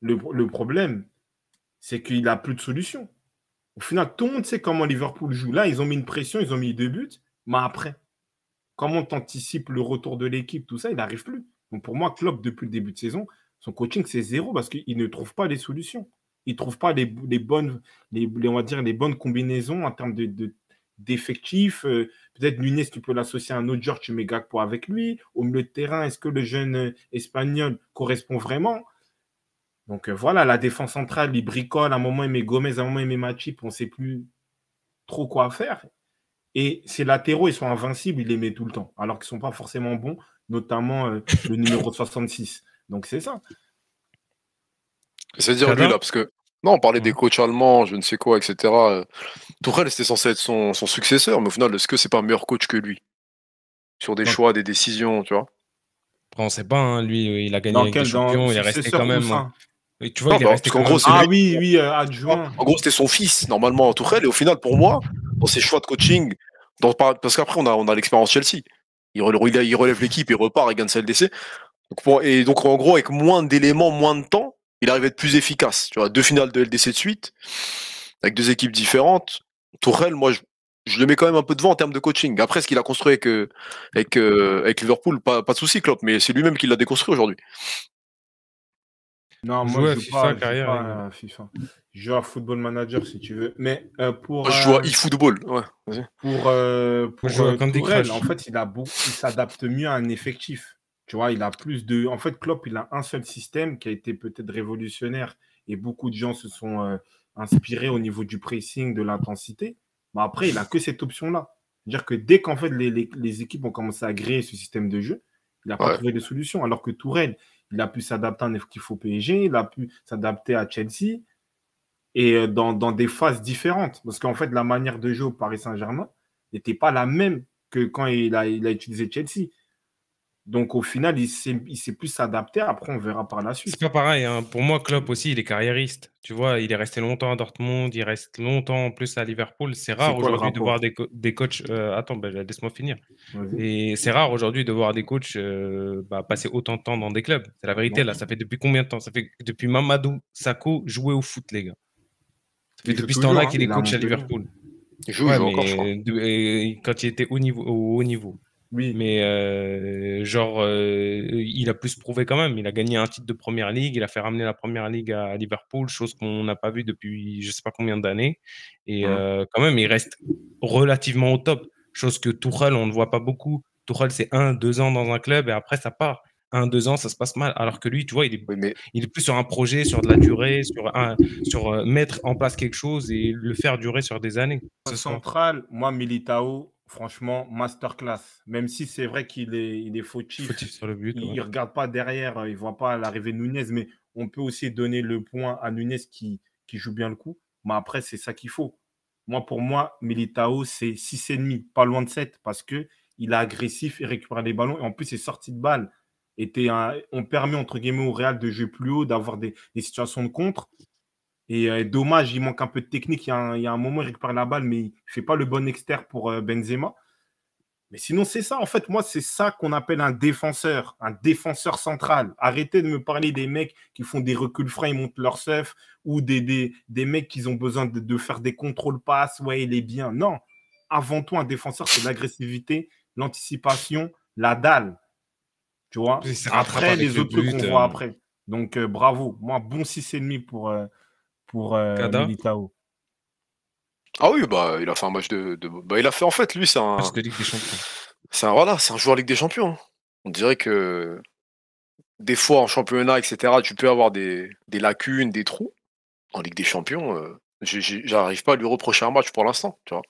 Speaker 3: le problème, c'est qu'il n'a plus de solution. Au final, tout le monde sait comment Liverpool joue. Là, ils ont mis une pression, ils ont mis 2 buts. Mais après, comment tu anticipes le retour de l'équipe, tout ça, il n'arrive plus. Donc pour moi, Klopp, depuis le début de saison, son coaching, c'est zéro parce qu'il ne trouve pas les solutions. Il ne trouve pas les bonnes, on va dire, les bonnes combinaisons en termes d'effectifs. Peut-être Nunez, tu peux l'associer à un autre joueur, tu mets Gakpo avec lui. Au milieu de terrain, est-ce que le jeune espagnol correspond vraiment? Donc voilà, la défense centrale, il bricole. À un moment, il met Gomez, à un moment, il met Matip. On ne sait plus trop quoi faire. Et ces latéraux, ils sont invincibles, il les met tout le temps, alors qu'ils ne sont pas forcément bons, notamment le numéro 66. Donc c'est ça.
Speaker 4: C'est-à-dire lui, là, parce que. Non, on parlait des coachs allemands, je ne sais quoi, etc. Tuchel, c'était censé être son successeur, mais au final, est-ce que c'est pas un meilleur coach que lui? Sur des choix, des décisions, tu vois?
Speaker 2: Après, on sait pas, hein, lui, il a gagné avec des champions, il est resté
Speaker 3: successeur
Speaker 2: quand
Speaker 3: où
Speaker 2: même.
Speaker 3: ça?
Speaker 2: Et tu vois, il est
Speaker 4: Non,
Speaker 2: resté
Speaker 4: parce qu'en
Speaker 2: quand
Speaker 4: gros,
Speaker 2: même.
Speaker 4: c'est
Speaker 3: Ah
Speaker 4: lui.
Speaker 3: oui, adjoint.
Speaker 4: En gros, c'était son fils, normalement, Tuchel. Et au final, pour moi, dans ses choix de coaching, parce qu'après, on a l'expérience Chelsea. Il relève l'équipe, il repart, il gagne sa LDC. Et donc, en gros, avec moins d'éléments, moins de temps, il arrive à être plus efficace. Tu vois, 2 finales de LDC de suite, avec 2 équipes différentes. Tuchel, moi, je le mets quand même un peu devant en termes de coaching. Après, ce qu'il a construit avec Liverpool, pas de souci, Klopp, mais c'est lui-même qui l'a déconstruit aujourd'hui.
Speaker 3: Non, moi,
Speaker 2: Jouer
Speaker 3: je
Speaker 2: à
Speaker 3: joue
Speaker 2: FIFA
Speaker 3: pas, je joue
Speaker 2: carrière, les gars.
Speaker 3: pas à FIFA. Je joue à Football Manager, si tu veux. Mais
Speaker 4: Moi, je joue à eFootball. Ouais, vas-y.
Speaker 3: pour
Speaker 2: Moi, je joue à Candy
Speaker 3: Tourelle,
Speaker 2: Crush.
Speaker 3: en fait, il s'adapte mieux à un effectif. Tu vois, il a plus de. En fait, Klopp, il a un seul système qui a été peut-être révolutionnaire et beaucoup de gens se sont inspirés au niveau du pressing, de l'intensité. Mais après, il n'a que cette option-là. C'est-à-dire que dès qu'en fait les équipes ont commencé à créer ce système de jeu, il n'a pas
Speaker 4: Ouais.
Speaker 3: trouvé de solution. Alors que Tourelle, il a pu s'adapter à un effectif au PSG, il a pu s'adapter à Chelsea et dans des phases différentes. Parce qu'en fait, la manière de jouer au Paris Saint-Germain n'était pas la même que quand il a utilisé Chelsea. Donc au final, il s'est plus adapté. Après, on verra par la
Speaker 2: C'est
Speaker 3: suite.
Speaker 2: pas pareil, hein. Pour moi, Klopp aussi, il est carriériste. Tu vois, il est resté longtemps à Dortmund, il reste longtemps en plus à Liverpool. C'est
Speaker 3: C'est
Speaker 2: rare
Speaker 3: quoi le
Speaker 2: aujourd'hui de voir
Speaker 3: rapport?
Speaker 2: des coachs. Attends, laisse-moi finir.
Speaker 3: Vas-y.
Speaker 2: Et c'est rare aujourd'hui de voir des coachs passer autant de temps dans des clubs. C'est la vérité,
Speaker 3: Non.
Speaker 2: là. Ça fait depuis combien de temps? Ça fait depuis Mamadou Sakho jouer au foot, les gars. Ça fait
Speaker 3: Il joue
Speaker 2: depuis ce
Speaker 3: toujours,
Speaker 2: temps-là
Speaker 3: hein,
Speaker 2: qu'il est
Speaker 3: il est à
Speaker 2: coach à
Speaker 3: Montpellier.
Speaker 2: Liverpool.
Speaker 4: Il joue
Speaker 2: Ouais,
Speaker 4: encore, je crois.
Speaker 2: mais quand il était au haut niveau.
Speaker 3: Oui.
Speaker 2: Mais il a plus prouvé quand même. Il a gagné un titre de Première Ligue. Il a fait ramener la Première Ligue à Liverpool, chose qu'on n'a pas vue depuis je sais pas combien d'années. Et quand même, il reste relativement au top, chose que Tuchel, on ne voit pas beaucoup. Tuchel, c'est 1-2 ans dans un club et après, ça part. 1-2 ans, ça se passe mal. Alors que lui, tu vois,
Speaker 4: Oui, mais
Speaker 2: il est plus sur un projet, sur de la durée, sur mettre en place quelque chose et le faire durer sur des années. Ce soir.
Speaker 3: Central, moi, Militao, franchement, masterclass. Même si c'est vrai il est fautif.
Speaker 2: Fautif sur le but.
Speaker 3: Il
Speaker 2: Ouais.
Speaker 3: ne regarde pas derrière, il ne voit pas l'arrivée de Nunez, mais on peut aussi donner le point à Nunez qui joue bien le coup. Mais après, c'est ça qu'il faut. Pour moi, Militao, c'est 6,5, pas loin de 7, parce qu'il est agressif, il récupère les ballons, et en plus, ses sorties de balles ont permis, entre guillemets, au Real de jouer plus haut, d'avoir des situations de contre. Et dommage, il manque un peu de technique. Il y a un moment, il récupère la balle, mais il ne fait pas le bon externe pour Benzema. Mais sinon, c'est ça. En fait, moi, c'est ça qu'on appelle un défenseur central. Arrêtez de me parler des mecs qui font des reculs freins, ils montent leur surf, ou des mecs qui ont besoin de faire des contrôles passes. Ouais, il est bien. Non. Avant tout, un défenseur, c'est l'agressivité, l'anticipation, la dalle. Tu vois.
Speaker 2: Il se rattrape
Speaker 3: Après,
Speaker 2: avec
Speaker 3: les
Speaker 2: le
Speaker 3: autres trucs
Speaker 2: but.
Speaker 3: qu'on voit après. Donc, bravo. Moi, bon 6,5 pour
Speaker 2: Kada,
Speaker 3: Militao.
Speaker 4: ah oui, bah il a fait un match bah il a fait en fait lui
Speaker 2: match de Ligue des Champions.
Speaker 4: c'est un joueur Ligue des Champions. On dirait que des fois en championnat, etc., tu peux avoir des lacunes, des trous. En Ligue des Champions, j'arrive pas à lui reprocher un match pour l'instant, tu vois.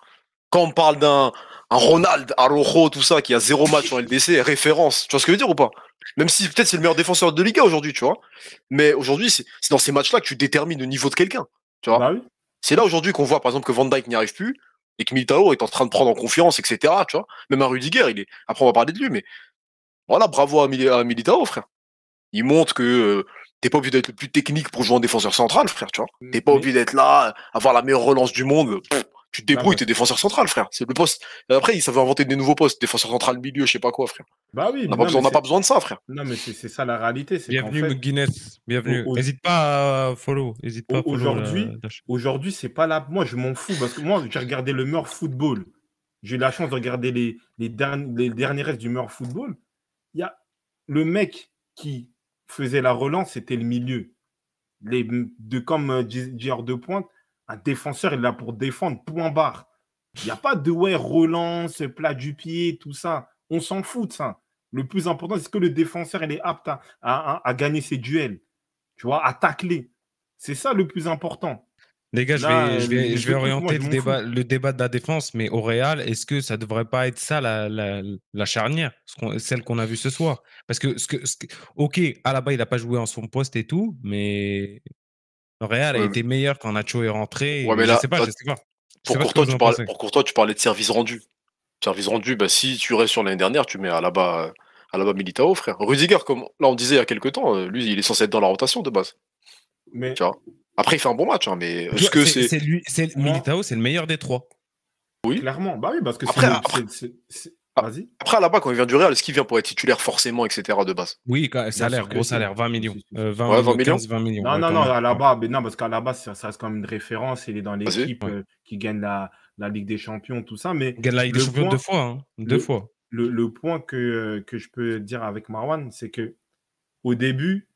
Speaker 4: Quand on parle d'un Ronald, Araujo, tout ça, qui a 0 match en LDC, référence. Tu vois ce que je veux dire ou pas? Même si peut-être c'est le meilleur défenseur de Liga aujourd'hui, tu vois. Mais aujourd'hui, c'est dans ces matchs-là que tu détermines le niveau de quelqu'un. Tu vois.
Speaker 3: Bah oui.
Speaker 4: C'est là aujourd'hui qu'on voit, par exemple, que Van Dijk n'y arrive plus et que Militao est en train de prendre en confiance, etc. Tu vois. Même un Rudiger, après, on va parler de lui, mais voilà, bravo à Militao, frère. Il montre que t'es pas obligé d'être le plus technique pour jouer en défenseur central, frère, tu vois. T'es pas obligé d'être là, avoir la meilleure relance du monde. Tu te débrouilles, t'es défenseur central, frère. C'est le poste. Et après, ça veut inventer des nouveaux postes, défenseur central, milieu, je sais pas quoi, frère.
Speaker 3: Bah oui,
Speaker 4: On n'a pas besoin de ça, frère.
Speaker 3: Non, mais c'est ça la réalité.
Speaker 2: Bienvenue, McGuinness. Bienvenue. N'hésite pas à follow.
Speaker 3: Aujourd'hui, c'est pas là. Moi, je m'en fous parce que moi, j'ai regardé le meilleur football. J'ai eu la chance de regarder les derniers restes du meilleur football. Il y a le mec qui faisait la relance, c'était le milieu. Comme JR de pointe, un défenseur, il est là pour défendre, point barre. Il n'y a pas de relance, plat du pied, tout ça. On s'en fout de ça. Le plus important, c'est que le défenseur il est apte à gagner ses duels, tu vois, à tacler. C'est ça le plus important.
Speaker 2: Les gars, je vais orienter le débat de la défense, mais au Real, est-ce que ça ne devrait pas être ça la charnière, celle qu'on a vue ce soir? Parce que, ok, Alaba, il n'a pas joué en son poste et tout, mais le Real a été meilleur quand Nacho est rentré.
Speaker 4: Ouais, mais là,
Speaker 2: je sais pas.
Speaker 4: Pour Courtois, tu parlais de service rendu. Service rendu, bah, si tu restes sur l'année dernière, tu mets Alaba Militao, frère. Rudiger, comme là on disait il y a quelques temps, lui, il est censé être dans la rotation de base.
Speaker 3: Mais...
Speaker 4: Tu vois. Après, il fait un bon match, hein, mais est-ce que c'est.
Speaker 2: Militao, c'est le meilleur des trois.
Speaker 3: Oui. Clairement. Bah oui, parce que
Speaker 4: Vas-y. Après, Alaba, quand il vient du Real, est-ce qu'il vient pour être titulaire forcément, etc. de base?
Speaker 2: Oui, salaire, gros salaire, 20 millions.
Speaker 4: 20 millions.
Speaker 2: 20 millions.
Speaker 3: Non, Alaba, parce qu'Alaba, ça reste comme une référence. Il est dans l'équipe qui gagne la Ligue des Champions, tout ça. Mais
Speaker 2: il gagne la Ligue des Champions 2 fois. Hein. 2 fois.
Speaker 3: Le point que je peux dire avec Marwan, c'est que au début,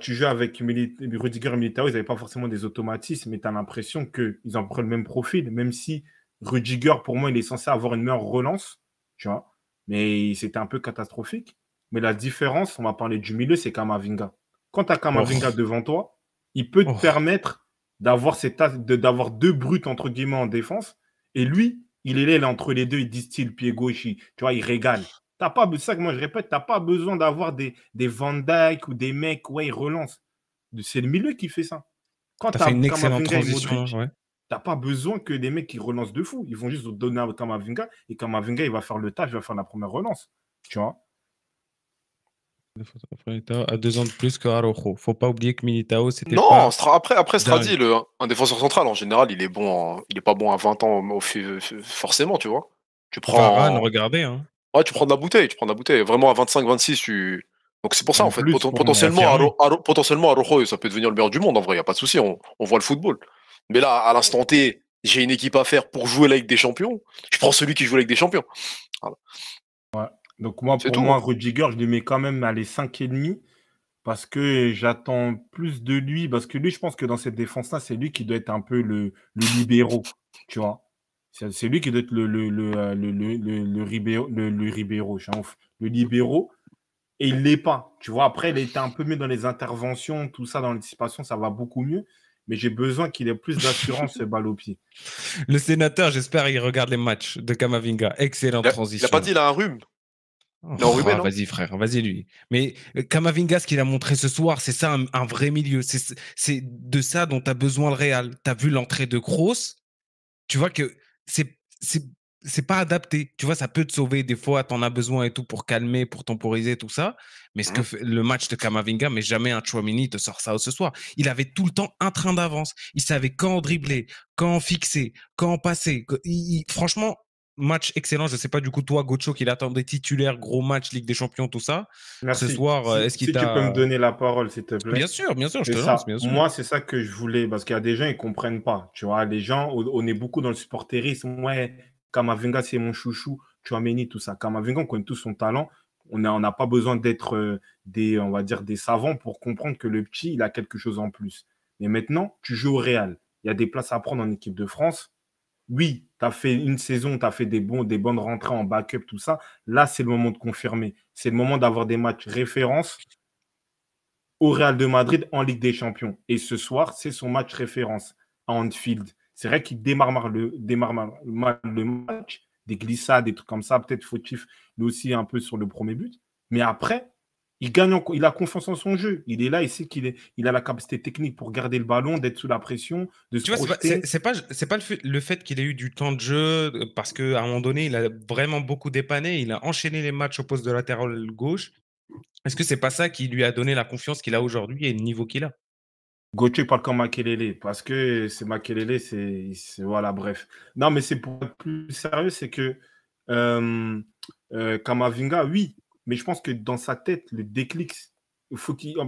Speaker 3: tu joues avec Rudiger et Militao, ils n'avaient pas forcément des automatismes, mais tu as l'impression qu'ils ont pris le même profil, même si Rudiger, pour moi, il est censé avoir une meilleure relance, tu vois, mais c'était un peu catastrophique. Mais la différence, on va parler du milieu, c'est Camavinga. Quand tu as Camavinga devant toi, il peut te permettre d'avoir deux brutes, entre guillemets, en défense, et lui, il est là entre les deux, il distille pied gauche, tu vois, il régale. C'est ça que moi je répète, tu n'as pas besoin d'avoir des Van Dijk ou des mecs, ils relancent. C'est le milieu qui fait ça.
Speaker 2: Quand tu as fait une excellente transition,
Speaker 3: tu n'as pas besoin que des mecs qui relancent de fou. Ils vont juste donner à Camavinga et Camavinga, il va faire le taf, il va faire la première relance. Tu vois.
Speaker 2: À 2 ans de plus que Araujo. Faut pas oublier que Militao, c'était
Speaker 4: non, après Stradi, un défenseur central, en général, il est pas bon à 20 ans forcément, tu vois. Tu prends.
Speaker 2: Varane, regardez, hein.
Speaker 4: Ouais, tu prends de la bouteille. Vraiment, à 25, 26, Donc c'est pour ça, en fait, potentiellement, Araujo, ça peut devenir le meilleur du monde, en vrai, il n'y a pas de souci, on voit le football. Mais là, à l'instant T, j'ai une équipe à faire pour jouer la Ligue des Champions. Je prends celui qui joue la Ligue des Champions. Voilà.
Speaker 3: Ouais. Donc moi, Rudiger, je lui mets quand même à les 5,5 parce que j'attends plus de lui. Parce que lui, je pense que dans cette défense-là, c'est lui qui doit être un peu le libéraux, tu vois. C'est lui qui doit être le libéraux. Le libéraux. Et il ne l'est pas. Tu vois, après, il a été un peu mieux dans les interventions, tout ça, dans l'anticipation, ça va beaucoup mieux. Mais j'ai besoin qu'il ait plus d'assurance balle au pied.
Speaker 2: Le sénateur, j'espère, il regarde les matchs de Camavinga. Excellente transition.
Speaker 4: Il n'a pas dit il a un rhume.
Speaker 2: Vas-y, frère, vas-y, lui. Mais Camavinga, ce qu'il a montré ce soir, c'est ça, un vrai milieu. C'est de ça dont tu as besoin le Real. Tu as vu l'entrée de Kroos. Tu vois que c'est pas adapté. Tu vois, ça peut te sauver des fois, t'en as besoin et tout pour calmer, pour temporiser tout ça. Mais ce que fait le match de Camavinga, mais jamais un Tchouaméni te sort ça ce soir. Il avait tout le temps un train d'avance. Il savait quand dribbler, quand fixer, quand passer. Franchement, match excellent. Je sais pas du coup toi, Gocho, qu'il attendait titulaire, gros match, Ligue des Champions, tout ça.
Speaker 3: Merci.
Speaker 2: Ce soir, est-ce qu'il
Speaker 3: tu peux me donner la parole, s'il te plaît.
Speaker 2: Bien sûr, je te lance. Bien sûr.
Speaker 3: Moi, c'est ça que je voulais, parce qu'il y a des gens, ils comprennent pas. Tu vois, les gens, on est beaucoup dans le supporterisme. Ouais, Camavinga, c'est mon chouchou. Tchouaméni, tout ça. Camavinga, on connaît tout son talent. On n'a pas besoin d'être on va dire, des savants pour comprendre que le petit, il a quelque chose en plus. Mais maintenant, tu joues au Real. Il y a des places à prendre en équipe de France. Oui, tu as fait une saison, tu as fait des bonnes rentrées en backup, tout ça. Là, c'est le moment de confirmer. C'est le moment d'avoir des matchs références au Real de Madrid en Ligue des Champions. Et ce soir, c'est son match référence à Anfield. C'est vrai qu'il démarre mal le match, des glissades, des trucs comme ça, peut-être fautif, mais aussi un peu sur le premier but. Mais après, il a confiance en son jeu. Il est là, il sait il a la capacité technique pour garder le ballon, d'être sous la pression, de se projeter.
Speaker 2: C'est pas le fait qu'il ait eu du temps de jeu, parce qu'à un moment donné, il a vraiment beaucoup dépanné, il a enchaîné les matchs au poste de latéral gauche. Est-ce que c'est pas ça qui lui a donné la confiance qu'il a aujourd'hui et le niveau qu'il a?
Speaker 3: Gauthier parle comme Makelele, parce que c'est Makelele, voilà, bref. Non, mais c'est pour être plus sérieux, c'est que Kamavinga, oui, mais je pense que dans sa tête, le déclic,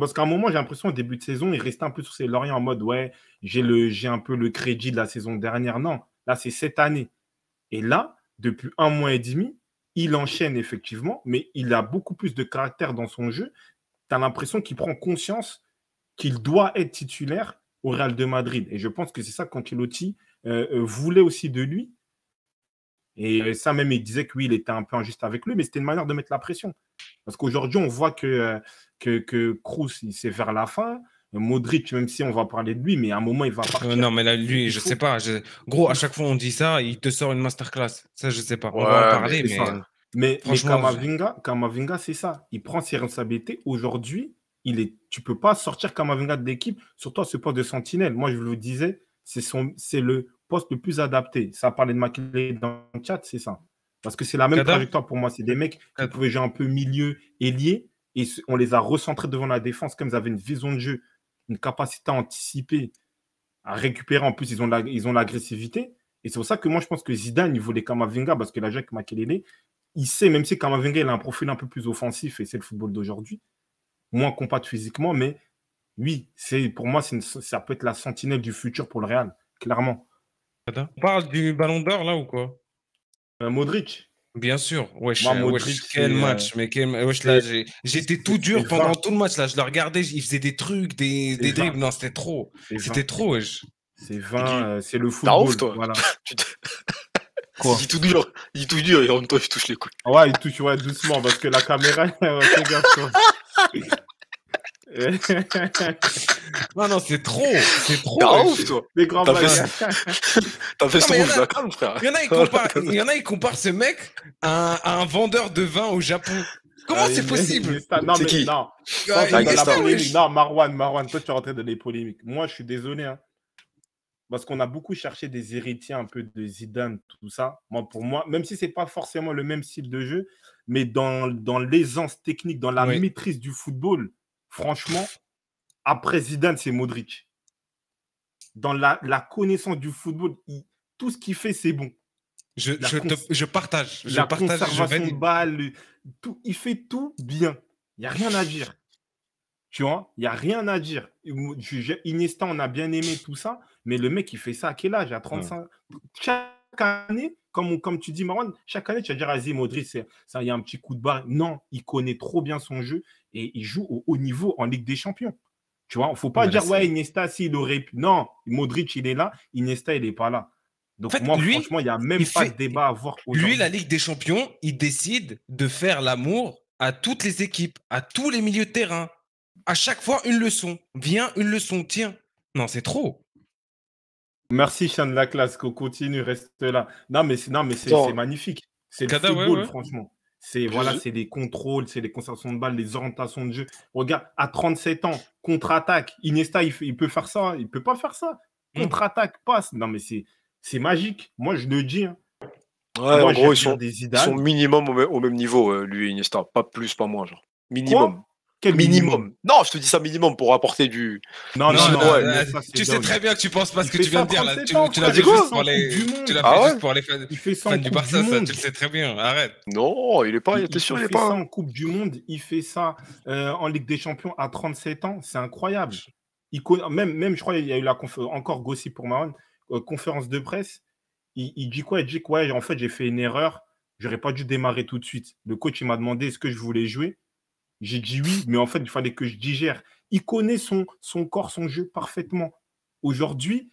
Speaker 3: parce qu'à un moment, j'ai l'impression, au début de saison, il restait un peu sur ses lauriers en mode, ouais, j'ai un peu le crédit de la saison dernière. Non, là, c'est cette année. Et là, depuis 1 mois et demi, il enchaîne effectivement, mais il a beaucoup plus de caractère dans son jeu. Tu as l'impression qu'il prend conscience qu'il doit être titulaire au Real de Madrid. Et je pense que c'est ça qu'Ancelotti voulait aussi de lui. Et ça même, il disait que oui, il était un peu injuste avec lui, mais c'était une manière de mettre la pression. Parce qu'aujourd'hui, on voit que Kroos, c'est vers la fin. Modric, même si on va parler de lui, mais à un moment, il va partir.
Speaker 2: Non, mais là, lui, je sais pas. Gros, à chaque fois, on dit ça, il te sort une masterclass. Ça, je sais pas. On va en parler,
Speaker 3: mais
Speaker 2: franchement,
Speaker 3: Kamavinga, c'est ça. Il prend ses responsabilités. Aujourd'hui, tu peux pas sortir Kamavinga de l'équipe, surtout à ce poste de sentinelle. Moi, je vous le disais, c'est le poste le plus adapté. Ça parlait de Makelele dans le chat, c'est ça. Parce que c'est la même trajectoire pour moi. C'est des mecs qui pouvaient jouer un peu milieu ailier et on les a recentrés devant la défense comme ils avaient une vision de jeu, une capacité à anticiper, à récupérer. En plus, ils ont l'agressivité. Et c'est pour ça que moi, je pense que Zidane, il voulait Kamavinga parce qu'il a joué avec Makelele. Il sait, même si Kamavinga il a un profil un peu plus offensif et c'est le football d'aujourd'hui, moins compact physiquement, mais oui, pour moi, ça peut être la sentinelle du futur pour le Real, clairement.
Speaker 2: On parle du Ballon d'Or là ou quoi?
Speaker 3: Modric.
Speaker 2: Bien sûr. Wesh,
Speaker 3: Modric,
Speaker 2: quel match. Wesh, là, j'étais tout dur pendant tout le match. Là, je le regardais, il faisait des trucs, des dribbles. Non, c'était trop. C'était trop, wesh.
Speaker 3: C'est 20, c'est le football.
Speaker 4: Ouf, toi.
Speaker 3: Voilà.
Speaker 4: Quoi? Il dit tout dur et en même temps, il touche les couilles.
Speaker 3: Ouais, il touche doucement parce que la caméra, regarde toi.
Speaker 2: Non, c'est trop. C'est trop.
Speaker 4: T'as ouf, toi.
Speaker 3: Les grands
Speaker 4: T'as fait ce rouge, d'accord, frère.
Speaker 2: Il y en a, ils comparent ce mec à un vendeur de vin au Japon. Comment c'est possible?
Speaker 3: C'est qui?
Speaker 4: Non,
Speaker 3: Marwan, toi, tu es rentré dans les polémiques. Moi, je suis désolé, hein. Parce qu'on a beaucoup cherché des héritiers un peu de Zidane, tout ça. Pour moi, même si ce n'est pas forcément le même style de jeu, mais dans l'aisance technique, dans la maîtrise du football, franchement, après Zidane, c'est Modric. Dans la connaissance du football, tout ce qu'il fait, c'est bon.
Speaker 2: Je partage.
Speaker 3: La conservation de balle, il fait tout bien. Il n'y a rien à dire. Tu vois, il n'y a rien à dire. Iniesta, on a bien aimé tout ça, mais le mec, il fait ça à quel âge? À 35. Chaque année, comme tu dis, Marwan, chaque année, tu vas dire, vas-y, Modric, il y a un petit coup de barre. Non, il connaît trop bien son jeu et il joue au haut niveau en Ligue des Champions. Tu vois, il ne faut pas dire, ouais, Iniesta, s'il aurait pu. Non, Modric, il est là. Iniesta, il n'est pas là. Donc, en fait, moi, franchement, il n'y a même pas de débat à avoir aujourd'hui.
Speaker 2: Lui, la Ligue des Champions, il décide de faire l'amour à toutes les équipes, à tous les milieux de terrain. À chaque fois, une leçon. Viens, une leçon. Tiens. Non, c'est trop.
Speaker 3: Merci, Chan de la classe. Qu'on continue, reste là. Non, mais c'est magnifique. C'est le football, franchement. C'est les contrôles, c'est les conservations de balles, les orientations de jeu. Regarde, à 37 ans, contre-attaque. Iniesta, il peut faire ça. Il ne peut pas faire ça. Contre-attaque, passe. Non, mais c'est magique. Moi, je le dis. Hein.
Speaker 4: Ouais, moi, en gros, ils sont minimum au même niveau, lui et Iniesta. Pas plus, pas moins. Genre. Minimum.
Speaker 3: Quoi? Quel minimum?
Speaker 4: Non, je te dis ça minimum pour apporter du.
Speaker 2: Non, tu sais très bien que tu penses pas ce que tu viens de dire là. Tu l'as fait juste pour les fans du Barça, ça, tu le sais très bien. Arrête.
Speaker 4: Non, il est pas. T'es sûr, il est pas.
Speaker 3: Il fait ça en Coupe du Monde, il fait ça en Ligue des Champions à 37 ans, c'est incroyable. Même, je crois, il y a eu encore Gossi pour Marwan, conférence de presse. Il dit quoi? Il dit que ouais, en fait, j'ai fait une erreur. J'aurais pas dû démarrer tout de suite. Le coach, il m'a demandé est-ce que je voulais jouer. J'ai dit oui, mais en fait, il fallait que je digère. Il connaît son corps, son jeu parfaitement. Aujourd'hui,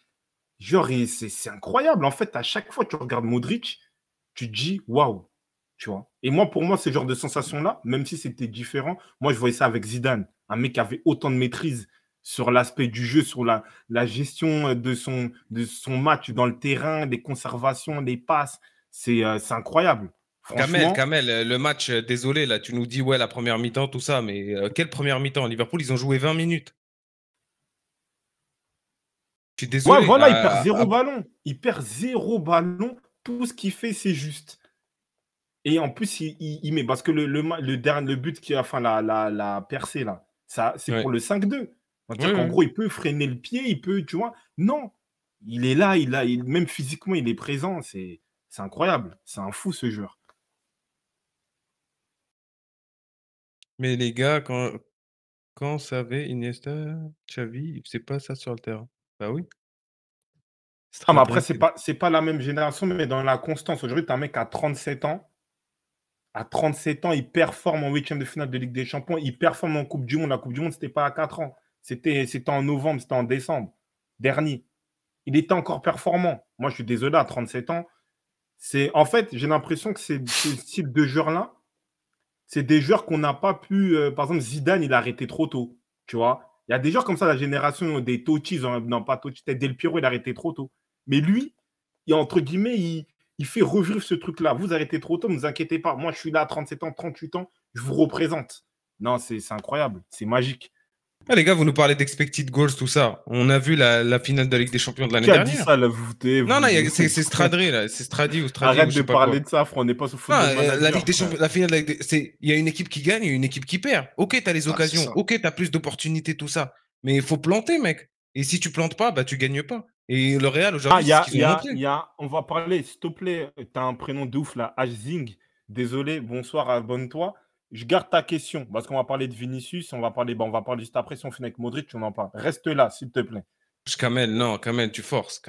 Speaker 3: genre, c'est incroyable. En fait, à chaque fois que tu regardes Modric, tu te dis waouh, tu vois. Et moi, pour moi, ce genre de sensation-là, même si c'était différent, moi, je voyais ça avec Zidane, un mec qui avait autant de maîtrise sur l'aspect du jeu, sur la gestion de son match dans le terrain, les conservations, les passes. C'est incroyable.
Speaker 2: Kamel, le match, désolé, là, tu nous dis, ouais, la première mi-temps, tout ça, mais quelle première mi-temps? Liverpool, ils ont joué 20 minutes. Je suis désolé.
Speaker 3: Ouais, voilà, il perd 0 ballon. Il perd 0 ballon. Tout ce qu'il fait, c'est juste. Et en plus, il met. Parce que le but qui a enfin, la percée, là, c'est pour le 5-2. C'est-à-dire qu'en gros, il peut freiner le pied, il peut, tu vois. Non, il est là, même physiquement, il est présent. C'est incroyable. C'est un fou, ce joueur.
Speaker 2: Mais les gars, quand savait Iniesta, Xavi, c'est pas ça sur le terrain. Bah oui.
Speaker 3: Ah, mais après, c'est pas la même génération, mais dans la constance. Aujourd'hui, tu as un mec à 37 ans. À 37 ans, il performe en 8e de finale de Ligue des Champions. Il performe en Coupe du Monde. La Coupe du Monde, ce n'était pas à 4 ans. C'était en novembre, c'était en décembre dernier. Il était encore performant. Moi, je suis désolé, à 37 ans. En fait, j'ai l'impression que ce type de joueurs-là, c'est des joueurs qu'on n'a pas pu. Par exemple, Zidane, il a arrêté trop tôt. Tu vois, il y a des joueurs comme ça, la génération des Totti, non pas Totti, peut-être Del Piero, il a arrêté trop tôt. Mais lui, entre guillemets, il fait revivre ce truc-là. Vous arrêtez trop tôt, ne vous inquiétez pas. Moi, je suis là à 37 ans, 38 ans, je vous représente. Non, c'est incroyable, c'est magique.
Speaker 2: Ah, les gars, vous nous parlez d'expected goals, tout ça. On a vu la finale de la Ligue des Champions de l'année
Speaker 3: Qui a
Speaker 2: dernière.
Speaker 3: dit ça, là,
Speaker 2: Non, c'est Stradré, là. C'est Stradi ou Stradi.
Speaker 3: Arrête de parler de ça, frère. On n'est pas sous football manager.
Speaker 2: La Ligue des Champions, la finale, il y a une équipe qui gagne et une équipe qui perd. Ok, t'as les occasions. Ok, t'as plus d'opportunités, tout ça. Mais il faut planter, mec. Et si tu plantes pas, bah tu gagnes pas. Et le Real, aujourd'hui, c'est ce qu'ils ont montré.
Speaker 3: On va parler, s'il te plaît. T'as un prénom de ouf, là. Hzing. Désolé, bonsoir, abonne-toi. Je garde ta question parce qu'on va parler de Vinicius. On va parler juste après. Si on finit avec Modric, on en parle. Reste là, s'il te plaît.
Speaker 2: Kamel, tu forces.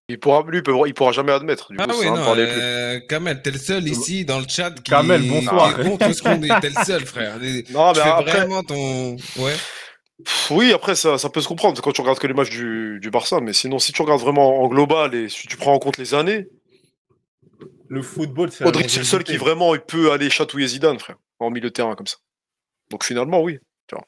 Speaker 4: Il pourra jamais admettre. Du coup,
Speaker 2: oui, non, Kamel, t'es le seul ici dans le chat qui
Speaker 3: bonsoir.
Speaker 2: est contre ce qu'on dit. T'es le seul, frère.
Speaker 4: Non, mais
Speaker 2: après... vraiment ton... Ouais.
Speaker 4: Oui, après, ça peut se comprendre quand tu regardes que les matchs du Barça. Mais sinon, si tu regardes vraiment en global et si tu prends en compte les années...
Speaker 3: Le football, c'est
Speaker 4: Modric, c'est le seul qui vraiment il peut aller chatouiller Zidane, frère, en milieu de terrain comme ça. Donc finalement, oui. Tu vois.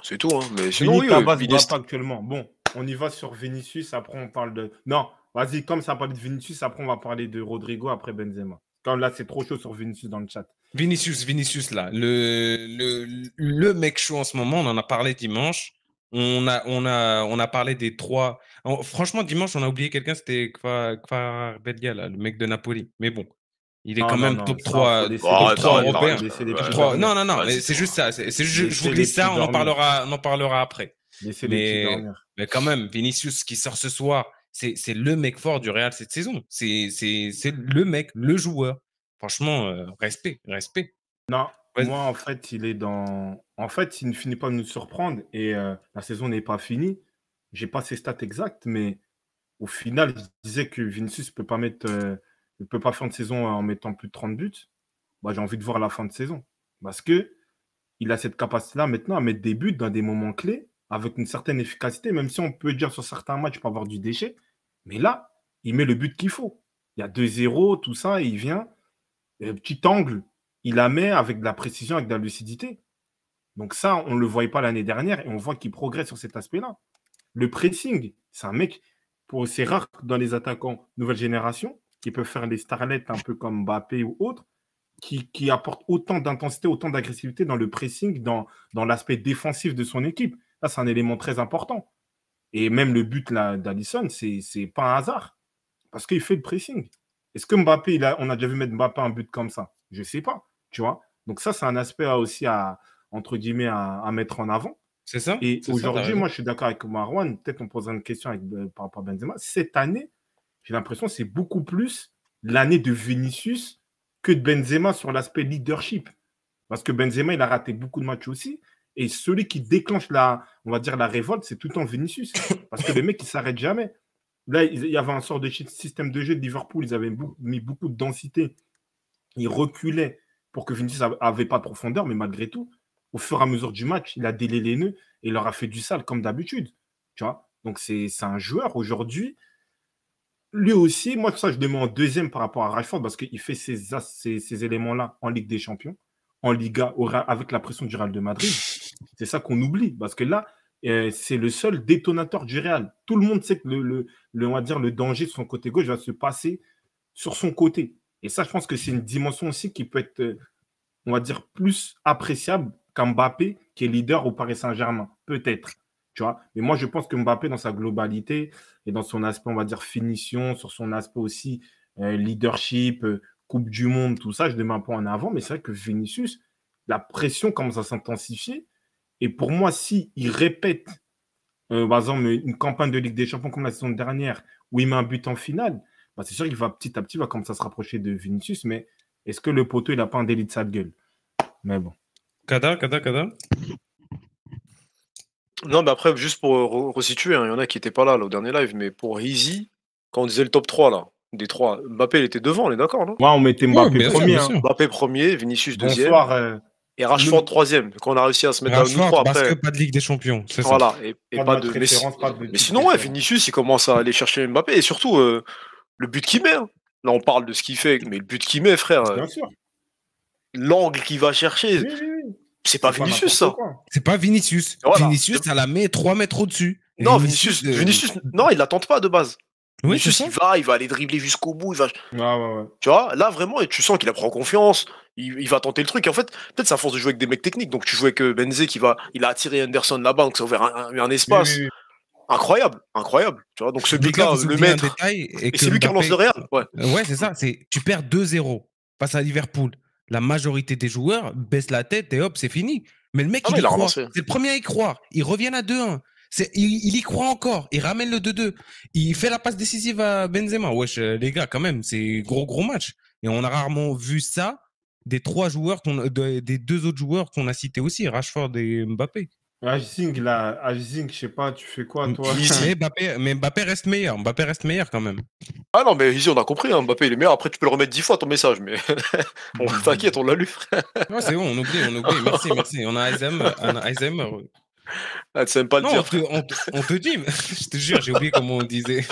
Speaker 4: C'est tout, hein. Mais sinon,
Speaker 3: pas actuellement. Bon, on y va sur Vinicius. Après, on parle de... Non, vas-y, comme ça parle de Vinicius, après, on va parler de Rodrigo, après Benzema. Quand là, c'est trop chaud sur Vinicius dans le chat.
Speaker 2: Vinicius, là, le mec chaud en ce moment, on en a parlé dimanche. On a parlé des 3. Franchement, dimanche, on a oublié quelqu'un, c'était Kvaratskhelia, là, le mec de Napoli. Mais bon, il est quand même top 3 européen. Non, c'est juste ça. Je vous glisse ça, on en parlera après. Mais quand même, Vinicius qui sort ce soir, c'est le mec fort du Real cette saison. C'est le mec, le joueur. Franchement, respect.
Speaker 3: Non, moi, en fait, il ne finit pas de nous surprendre et la saison n'est pas finie. Je n'ai pas ses stats exactes, mais au final, je disais que Vinicius ne peut pas faire une saison en mettant plus de 30 buts. Bah, j'ai envie de voir la fin de saison parce qu'il a cette capacité-là maintenant à mettre des buts dans des moments clés avec une certaine efficacité, même si on peut dire sur certains matchs, il peut avoir du déchet. Mais là, il met le but qu'il faut. Il y a 2-0, tout ça, et il vient... petit angle, il la met avec de la précision, avec de la lucidité. Donc ça, on ne le voyait pas l'année dernière et on voit qu'il progresse sur cet aspect-là. Le pressing, c'est un mec, c'est rare dans les attaquants nouvelle génération, qui peuvent faire les starlets un peu comme Mbappé ou autres, qui apportent autant d'intensité, autant d'agressivité dans le pressing, dans l'aspect défensif de son équipe. Là, c'est un élément très important. Et même le but d'Alisson, c'est pas un hasard, parce qu'il fait le pressing. Est-ce que Mbappé, on a déjà vu mettre Mbappé un but comme ça? Je ne sais pas, tu vois. Donc ça, c'est un aspect aussi entre guillemets, à mettre en avant.
Speaker 2: C'est ça.
Speaker 3: Et aujourd'hui, moi, je suis d'accord avec Marwan. Peut-être on posera une question par rapport à Benzema. Cette année, j'ai l'impression que c'est beaucoup plus l'année de Vinicius que de Benzema sur l'aspect leadership. Parce que Benzema, il a raté beaucoup de matchs aussi. Et celui qui déclenche on va dire, la révolte, c'est tout le temps Vinicius. Parce que le mec, il ne s'arrête jamais. Là, il y avait un sort de système de jeu de Liverpool. Ils avaient mis beaucoup de densité. Ils reculaient pour que Vinicius n'avait pas de profondeur. Mais malgré tout, au fur et à mesure du match, il a délayé les nœuds et il leur a fait du sale comme d'habitude. Tu vois. Donc, c'est un joueur aujourd'hui. Lui aussi, moi, ça, je le mets en deuxième par rapport à Rashford parce qu'il fait ces éléments-là en Ligue des Champions, en Liga, avec la pression du Real de Madrid. C'est ça qu'on oublie. Parce que là, c'est le seul détonateur du Real. Tout le monde sait que on va dire, le danger de son côté gauche va se passer sur son côté. Et ça, je pense que c'est une dimension aussi qui peut être, on va dire, plus appréciable qu'Mbappé, qui est leader au Paris Saint-Germain. Peut-être. Tu vois. Mais moi, je pense que Mbappé, dans sa globalité et dans son aspect, on va dire, finition, sur son aspect aussi leadership, Coupe du Monde, tout ça, je ne mets un peu en avant. Mais c'est vrai que Vinicius, la pression commence à s'intensifier. Et pour moi, s'il répète, par exemple, une campagne de Ligue des Champions comme la saison dernière, où il met un but en finale, bah, c'est sûr qu'il va petit à petit commencer à se rapprocher de Vinicius. Mais est-ce que le poteau, il n'a pas un délit de sale gueule? Mais bon.
Speaker 2: Kada.
Speaker 4: Non, mais après, juste pour resituer, il y en a qui n'étaient pas là au dernier live, mais pour Easy, quand on disait le top 3, là, des 3, Mbappé, il était devant, on est d'accord, non?
Speaker 3: Ouais, on mettait Mbappé premier.
Speaker 4: Mbappé premier, Vinicius deuxième.
Speaker 3: Bonsoir.
Speaker 4: Et Rashford troisième, quand on a réussi à se mettre à nous trois après.
Speaker 2: Parce que pas de Ligue des Champions, c'est
Speaker 4: voilà,
Speaker 2: ça.
Speaker 4: Et pas de mais sinon, ouais, Vinicius, il commence à aller chercher Mbappé, et surtout, le but qu'il met. Hein. Là, on parle de ce qu'il fait, mais le but qu'il met, frère.
Speaker 3: Bien sûr.
Speaker 4: L'angle qu'il va chercher.
Speaker 3: Oui.
Speaker 4: C'est pas Vinicius, ça.
Speaker 2: C'est pas Vinicius.
Speaker 4: Voilà.
Speaker 2: Vinicius, ça la met 3 mètres au-dessus.
Speaker 4: Non, Vinicius, non, il la tente pas de base.
Speaker 2: Oui,
Speaker 4: Vinicius, il va aller dribbler jusqu'au bout.
Speaker 3: Ouais.
Speaker 4: Tu vois, là, vraiment, et tu sens qu'il a pris confiance. Il va tenter le truc. Et en fait, peut-être c'est à force de jouer avec des mecs techniques. Donc, tu joues avec Benzé il a attiré Anderson là-bas, donc ça a ouvert un espace.
Speaker 3: Oui.
Speaker 4: Incroyable. Tu vois, donc ce but-là, le maître. Et c'est lui qui relance le Real.
Speaker 2: Ouais, c'est ça. Tu perds 2-0 face à Liverpool. La majorité des joueurs baissent la tête et hop, c'est fini. Mais le mec, il y croit. C'est le premier à y croire. Ils reviennent à 2-1. Il y croit encore. Il ramène le 2-2. Il fait la passe décisive à Benzema. Wesh, les gars, quand même, c'est gros match. Et on a rarement vu ça des 3 joueurs, des 2 autres joueurs qu'on a cités aussi, Rashford et Mbappé.
Speaker 3: Hajzing, je sais pas, tu fais quoi, toi?
Speaker 2: Mais Mbappé reste meilleur. Mbappé reste meilleur quand même.
Speaker 4: Ah non, mais ici, on a compris. Hein, Mbappé, il est meilleur. Après, tu peux le remettre 10 fois ton message, mais t'inquiète, on l'a lu, frère.
Speaker 2: Ouais, c'est bon, on oublie. Merci. On a Alzheimer.
Speaker 4: Ah, tu sais même pas le dire.
Speaker 2: On te dit, je te jure, j'ai oublié comment on disait.